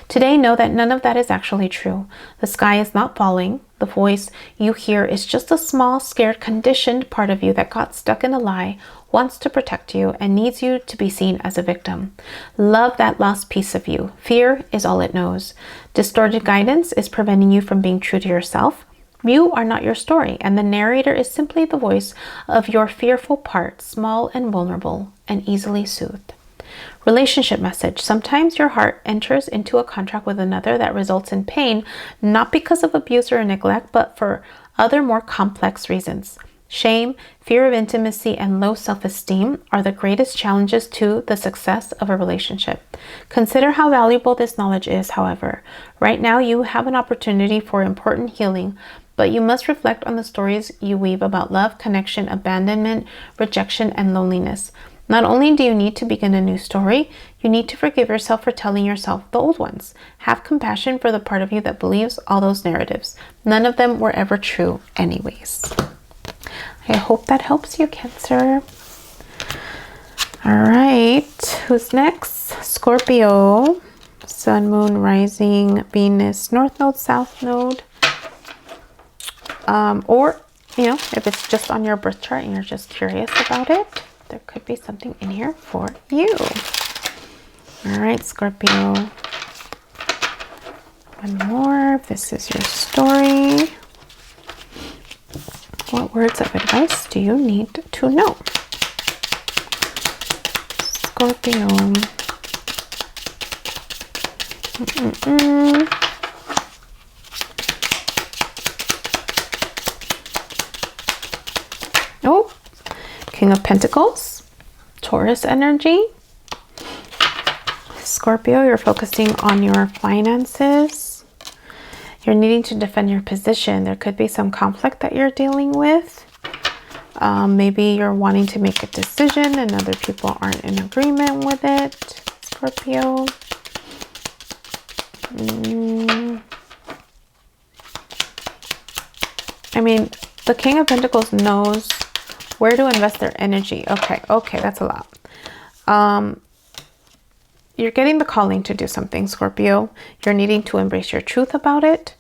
Today, know that none of that is actually true. The sky is not falling. The voice you hear is just a small, scared, conditioned part of you that got stuck in a lie, wants to protect you, and needs you to be seen as a victim. Love that lost piece of you. Fear is all it knows. Distorted guidance is preventing you from being true to yourself. You are not your story, and the narrator is simply the voice of your fearful part, small and vulnerable, and easily soothed. Relationship message. Sometimes your heart enters into a contract with another that results in pain, not because of abuse or neglect, but for other more complex reasons. Shame, fear of intimacy, and low self-esteem are the greatest challenges to the success of a relationship. Consider how valuable this knowledge is, however. Right now, you have an opportunity for important healing, but you must reflect on the stories you weave about love, connection, abandonment, rejection, and loneliness. Not only do you need to begin a new story, you need to forgive yourself for telling yourself the old ones. Have compassion for the part of you that believes all those narratives. None of them were ever true anyways. I hope that helps you, Cancer. All right, who's next? Scorpio. Sun, Moon, Rising, Venus, North Node, South Node. Or, you know, if it's just on your birth chart and you're just curious about it, there could be something in here for you. All right, Scorpio. One more. This is your story. What words of advice do you need to know? Scorpio. Oh, King of Pentacles, Taurus energy. Scorpio, you're focusing on your finances. You're needing to defend your position. There could be some conflict that you're dealing with. Maybe you're wanting to make a decision and other people aren't in agreement with it. Scorpio. I mean, the King of Pentacles knows where to invest their energy. Okay, that's a lot. You're getting the calling to do something, Scorpio. You're needing to embrace your truth about it,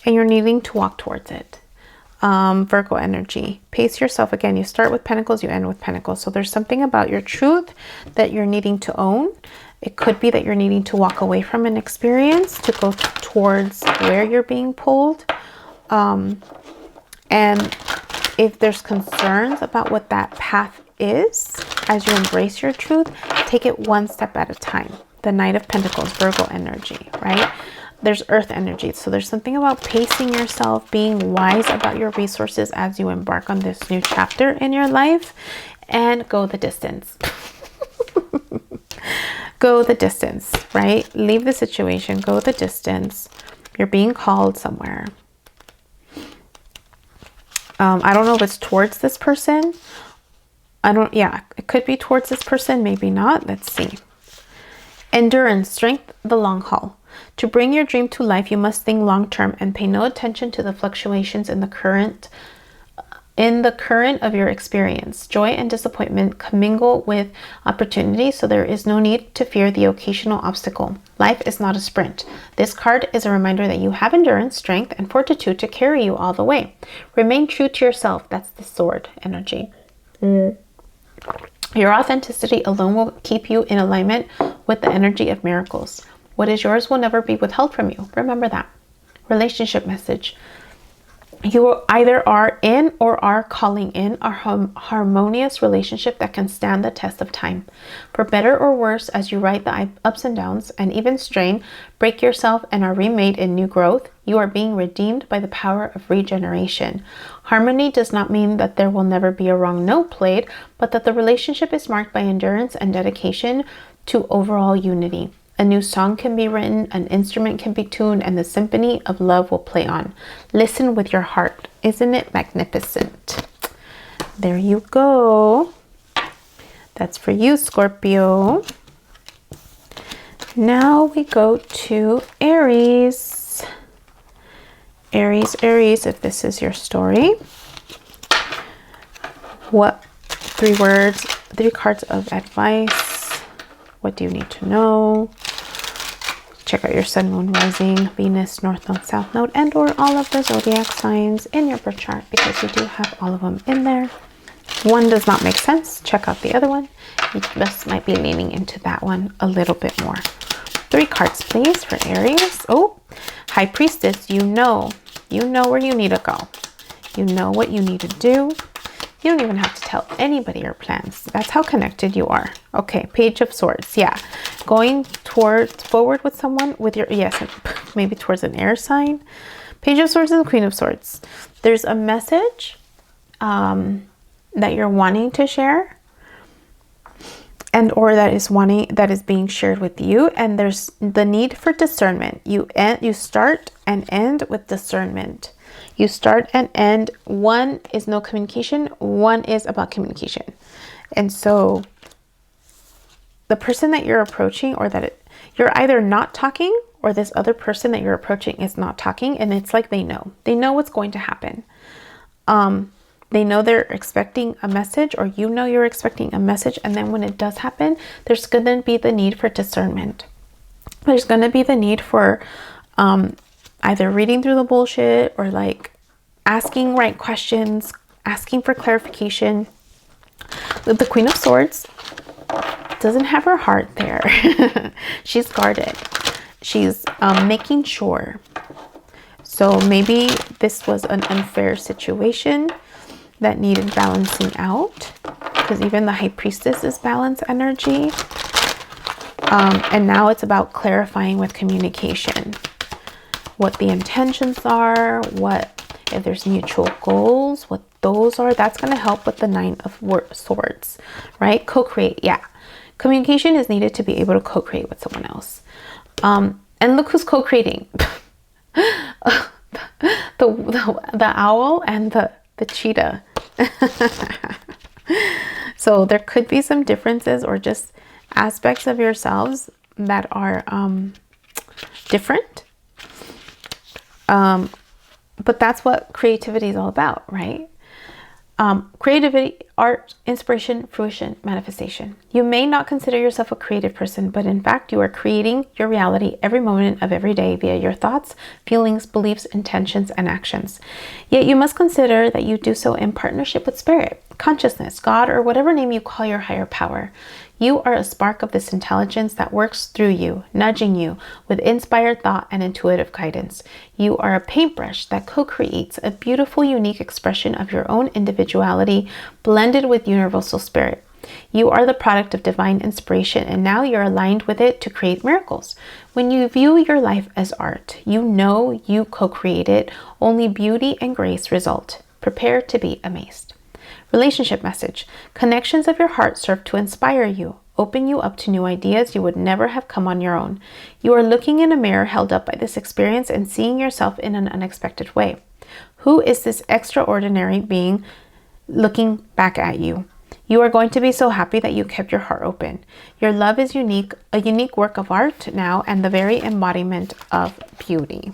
and you're needing to walk towards it. Virgo energy. Pace yourself. Again, you start with Pentacles, you end with Pentacles. So there's something about your truth that you're needing to own. It could be that you're needing to walk away from an experience to go towards where you're being pulled. And if there's concerns about what that path is, as you embrace your truth, take it one step at a time. The Knight of Pentacles, Virgo energy, right? There's Earth energy. So there's something about pacing yourself, being wise about your resources as you embark on this new chapter in your life, and go the distance. Go the distance, right? Leave the situation, go the distance. You're being called somewhere. I don't know if it's towards this person. Yeah, it could be towards this person, maybe not. Let's see. Endurance, strength, the long haul. To bring your dream to life, you must think long term and pay no attention to the fluctuations in the current of your experience. Joy and disappointment commingle with opportunity, so there is no need to fear the occasional obstacle. Life is not a sprint. This card is a reminder that you have endurance, strength, and fortitude to carry you all the way. Remain true to yourself. That's the sword energy. Your authenticity alone will keep you in alignment with the energy of miracles. What is yours will never be withheld from you. Remember that. Relationship message. You either are in or are calling in a harmonious relationship that can stand the test of time. For better or worse, as you ride the ups and downs and even strain, break yourself and are remade in new growth, you are being redeemed by the power of regeneration. Harmony does not mean that there will never be a wrong note played, but that the relationship is marked by endurance and dedication to overall unity. A new song can be written, an instrument can be tuned, and the symphony of love will play on. Listen with your heart. Isn't it magnificent? There you go. That's for you, Scorpio. Now we go to Aries. Aries, if this is your story. What 3 words, 3 cards of advice? What do you need to know? Check out your sun, moon, rising, Venus, north node, south node, and or all of the zodiac signs in your birth chart, because you do have all of them in there. One does not make sense. Check out the other one. You just might be leaning into that one a little bit more. 3 cards, please, for Aries. Oh, High Priestess, you know where you need to go. You know what you need to do. You don't even have to tell anybody your plans. That's how connected you are. Okay, Page of Swords. Yeah, going forward with someone with your, yes, maybe towards an air sign. Page of Swords and the Queen of Swords. There's a message that you're wanting to share, and or that is being shared with you, and there's the need for discernment. You start and end with discernment. You start and end. One is no communication, one is about communication. And so the person that you're approaching, or you're either not talking, or this other person that you're approaching is not talking, and it's like they know what's going to happen. They know they're expecting a message, or you know you're expecting a message, and then when it does happen, there's going to be the need for discernment. There's going to be the need for either reading through the bullshit, or like asking right questions, asking for clarification. The Queen of Swords doesn't have her heart there. She's guarded. She's making sure. So maybe this was an unfair situation that needed balancing out, because even the High Priestess is balance energy. And now it's about clarifying with communication what the intentions are, if there's mutual goals, what those are. That's going to help with the 9 of Swords, right? Co-create. Yeah. Communication is needed to be able to co-create with someone else. And look who's co-creating. the owl and the cheetah. So there could be some differences, or just aspects of yourselves that are different. But that's what creativity is all about, right? Creativity, art, inspiration, fruition, manifestation. You may not consider yourself a creative person, but in fact, you are creating your reality every moment of every day via your thoughts, feelings, beliefs, intentions, and actions. Yet you must consider that you do so in partnership with spirit, consciousness, God, or whatever name you call your higher power. You are a spark of this intelligence that works through you, nudging you with inspired thought and intuitive guidance. You are a paintbrush that co-creates a beautiful, unique expression of your own individuality, blended with universal spirit. You are the product of divine inspiration, and now you're aligned with it to create miracles. When you view your life as art, you know you co-create it. Only beauty and grace result. Prepare to be amazed. Relationship message. Connections of your heart serve to inspire you, open you up to new ideas you would never have come on your own. You are looking in a mirror held up by this experience and seeing yourself in an unexpected way. Who is this extraordinary being looking back at you? You are going to be so happy that you kept your heart open. Your love is unique, a unique work of art now, and the very embodiment of beauty.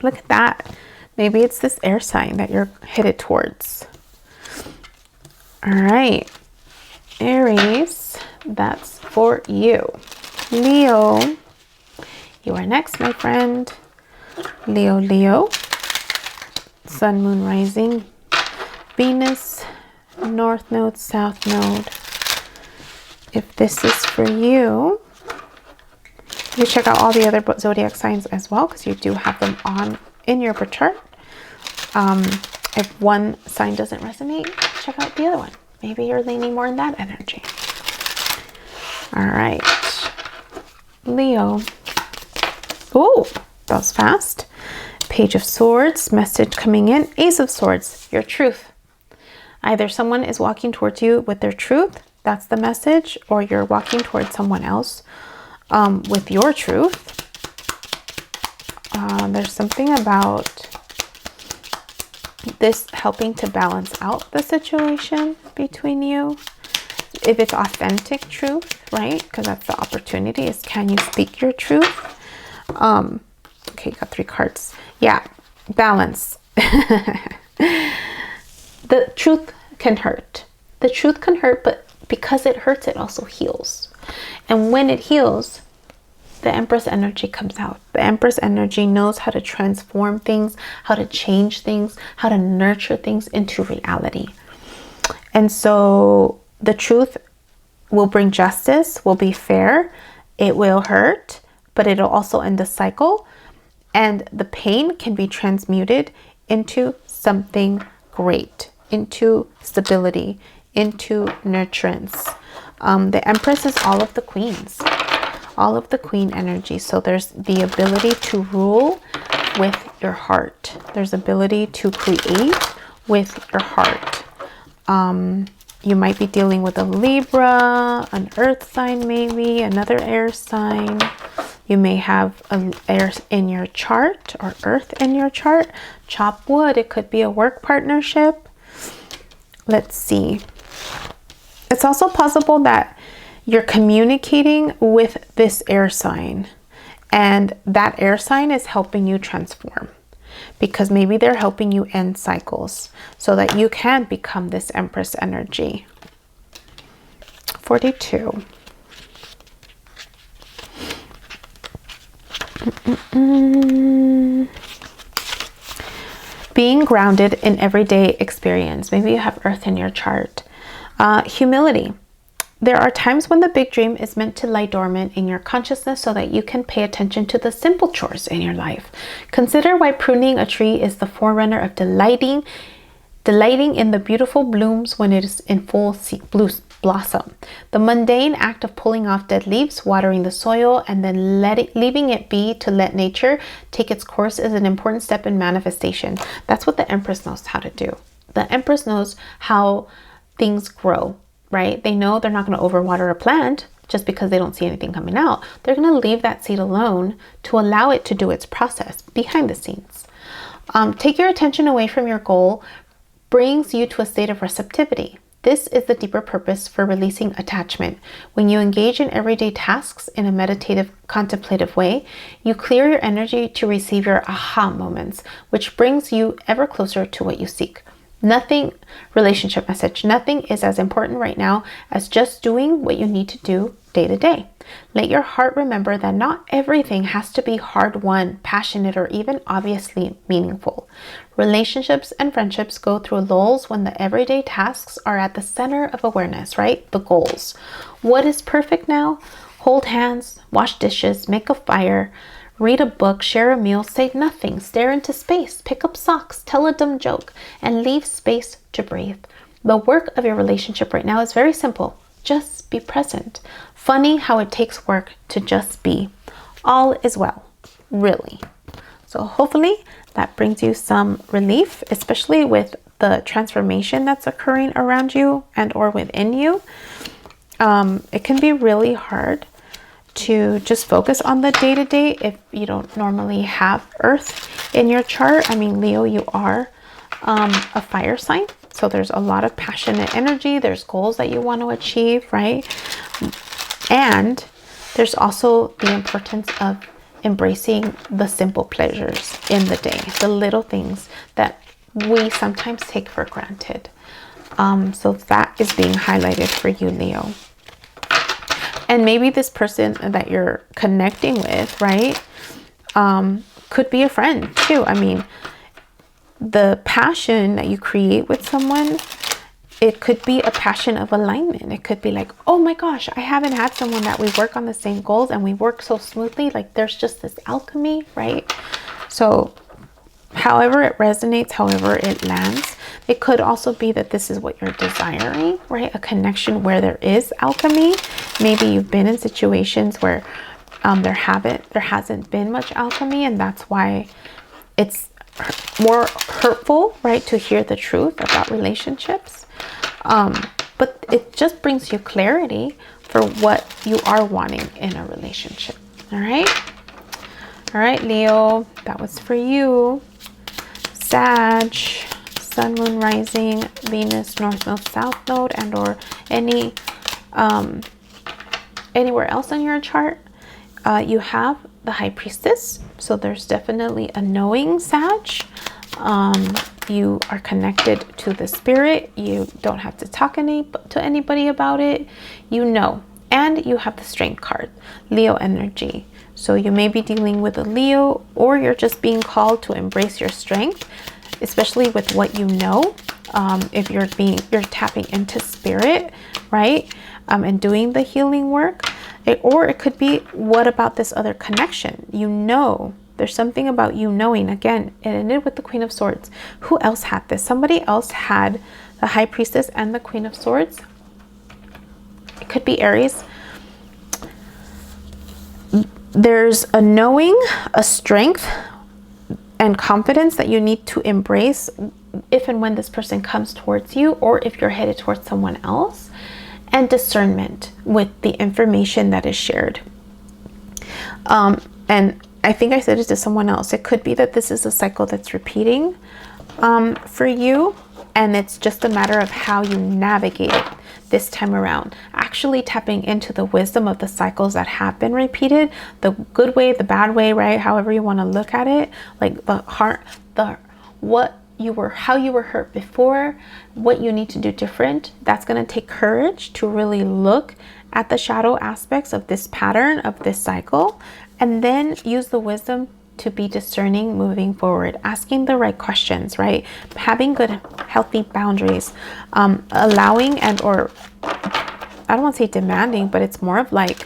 Look at that. Maybe it's this air sign that you're headed towards. All right, Aries, that's for you. Leo, you are next, my friend. Leo, Sun, Moon, Rising, Venus, North Node, South Node. If this is for you, you check out all the other zodiac signs as well, because you do have them on in your birth chart. If one sign doesn't resonate, check out the other one. Maybe you're leaning more in that energy. All right, Leo. Oh, that was fast. Page of Swords, message coming in. Ace of Swords, your truth. Either someone is walking towards you with their truth, that's the message, or you're walking towards someone else with your truth. There's something about this helping to balance out the situation between you. If it's authentic truth, right? Because that's the opportunity, is can you speak your truth? Okay, you got 3 cards. Yeah, balance. The truth can hurt. The truth can hurt, but because it hurts, it also heals. And when it heals, the Empress energy comes out. The Empress energy knows how to transform things, how to change things, how to nurture things into reality. And so the truth will bring justice, will be fair. It will hurt, but it'll also end the cycle. And the pain can be transmuted into something great, into stability, into nurturance. The Empress is all of the queens. All of the queen energy. So there's the ability to rule with your heart. There's ability to create with your heart. You might be dealing with a Libra, an earth sign maybe, another air sign. You may have an air in your chart or earth in your chart. Chop wood. It could be a work partnership. Let's see. It's also possible that you're communicating with this air sign, and that air sign is helping you transform, because maybe they're helping you end cycles so that you can become this Empress energy. 42. Being grounded in everyday experience. Maybe you have earth in your chart. Humility. There are times when the big dream is meant to lie dormant in your consciousness so that you can pay attention to the simple chores in your life. Consider why pruning a tree is the forerunner of delighting in the beautiful blooms when it is in full blossom. The mundane act of pulling off dead leaves, watering the soil, and then leaving it be to let nature take its course is an important step in manifestation. That's what the Empress knows how to do. The Empress knows how things grow. Right? They know they're not going to overwater a plant just because they don't see anything coming out. They're going to leave that seed alone to allow it to do its process behind the scenes. Take your attention away from your goal brings you to a state of receptivity. This is the deeper purpose for releasing attachment. When you engage in everyday tasks in a meditative, contemplative way, you clear your energy to receive your aha moments, which brings you ever closer to what you seek. Nothing, relationship message, nothing is as important right now as just doing what you need to do day to day. Let your heart remember that not everything has to be hard-won, passionate, or even obviously meaningful. Relationships and friendships go through lulls when the everyday tasks are at the center of awareness, right? The goals. What is perfect now? Hold hands, wash dishes, make a fire, read a book, share a meal, say nothing, stare into space, pick up socks, tell a dumb joke, and leave space to breathe. The work of your relationship right now is very simple. Just be present. Funny how it takes work to just be. All is well, really. So hopefully that brings you some relief, especially with the transformation that's occurring around you and or within you, it can be really hard to just focus on the day-to-day if you don't normally have Earth in your chart. I mean, Leo, you are a fire sign, so there's a lot of passionate energy. There's goals that you want to achieve, right? And there's also the importance of embracing the simple pleasures in the day, the little things that we sometimes take for granted. So that is being highlighted for you, Leo. And maybe this person that you're connecting with, right, could be a friend too. I mean, the passion that you create with someone, it could be a passion of alignment. It could be like, oh my gosh, I haven't had someone that we work on the same goals and we work so smoothly. Like there's just this alchemy, right? So however it resonates, however it lands, it could also be that this is what you're desiring, right? A connection where there is alchemy. Maybe you've been in situations where there hasn't been much alchemy, and that's why it's more hurtful, right, to hear the truth about relationships. But it just brings you clarity for what you are wanting in a relationship. All right, Leo, that was for you. Sag, Sun, Moon, Rising, Venus, North Node, South Node, and or anywhere else on your chart. You have the High Priestess, so there's definitely a knowing, Sag. You are connected to the spirit. You don't have to talk to anybody about it. You know. And you have the Strength card, Leo energy. So you may be dealing with a Leo, or you're just being called to embrace your strength, especially with what you know. If you're tapping into spirit, right? And doing the healing work. Or it could be, what about this other connection? You know, there's something about you knowing. Again, it ended with the Queen of Swords. Who else had this? Somebody else had the High Priestess and the Queen of Swords. It could be Aries. There's a knowing, a strength, and confidence that you need to embrace if and when this person comes towards you, or if you're headed towards someone else. And discernment with the information that is shared. And I think I said it to someone else. It could be that this is a cycle that's repeating for you, and it's just a matter of how you navigate it this time around. Actually tapping into the wisdom of the cycles that have been repeated, the good way, the bad way, right? However you want to look at it, like the heart, how you were hurt before, what you need to do different. That's going to take courage to really look at the shadow aspects of this pattern, of this cycle, and then use the wisdom to be discerning moving forward, asking the right questions, right? Having good, healthy boundaries, allowing and or, I don't want to say demanding, but it's more of like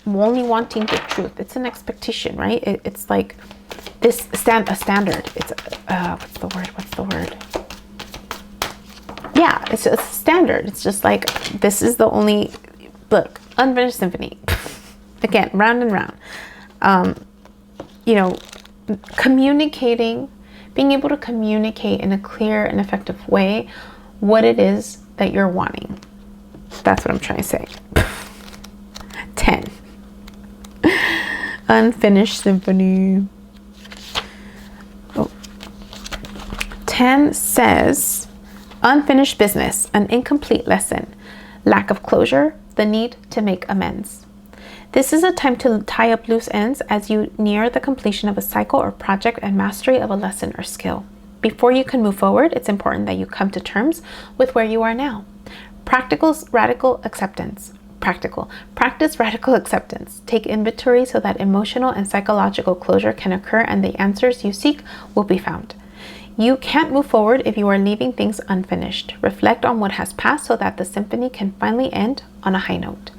only wanting the truth. It's an expectation, right? It's like a standard. It's what's the word? Yeah, it's a standard. It's just like, this is the only, look, unfinished symphony. Again, round and round. You know, communicating, being able to communicate in a clear and effective way what it is that you're wanting. That's what I'm trying to say. 10. Unfinished symphony. 10 says, unfinished business, an incomplete lesson, lack of closure, the need to make amends. This is a time to tie up loose ends as you near the completion of a cycle or project and mastery of a lesson or skill. Before you can move forward, it's important that you come to terms with where you are now. Practice radical acceptance. Take inventory so that emotional and psychological closure can occur and the answers you seek will be found. You can't move forward if you are leaving things unfinished. Reflect on what has passed so that the symphony can finally end on a high note.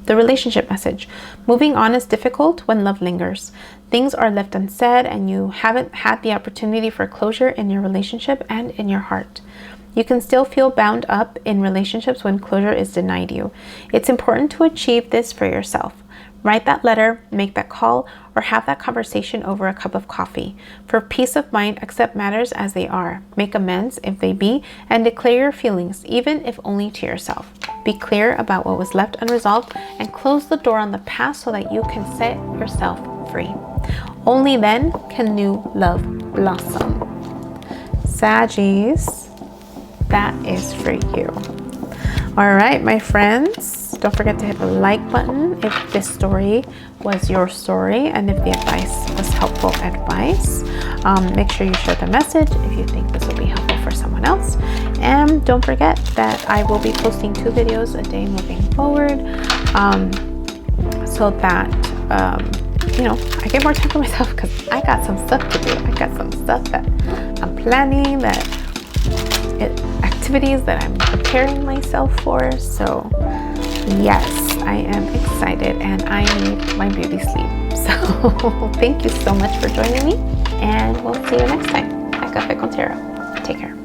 The relationship message. Moving on is difficult when love lingers. Things are left unsaid and you haven't had the opportunity for closure in your relationship and in your heart. You can still feel bound up in relationships when closure is denied you. It's important to achieve this for yourself. Write that letter, make that call, or have that conversation over a cup of coffee. For peace of mind, accept matters as they are. Make amends if they be, and declare your feelings, even if only to yourself. Be clear about what was left unresolved and close the door on the past so that you can set yourself free. Only then can new love blossom. Saggies, that is for you. All right, my friends. Don't forget to hit the like button if this story was your story and if the advice was helpful advice. Make sure you share the message if you think this will be helpful for someone else. And don't forget that I will be posting 2 videos a day moving forward, so that I get more time for myself, because I got some stuff to do. I got some stuff that I'm planning, activities that I'm preparing myself for. So yes, I am excited and I need my beauty sleep. So thank you so much for joining me, and we'll see you next time. Café con Tarot. Take care.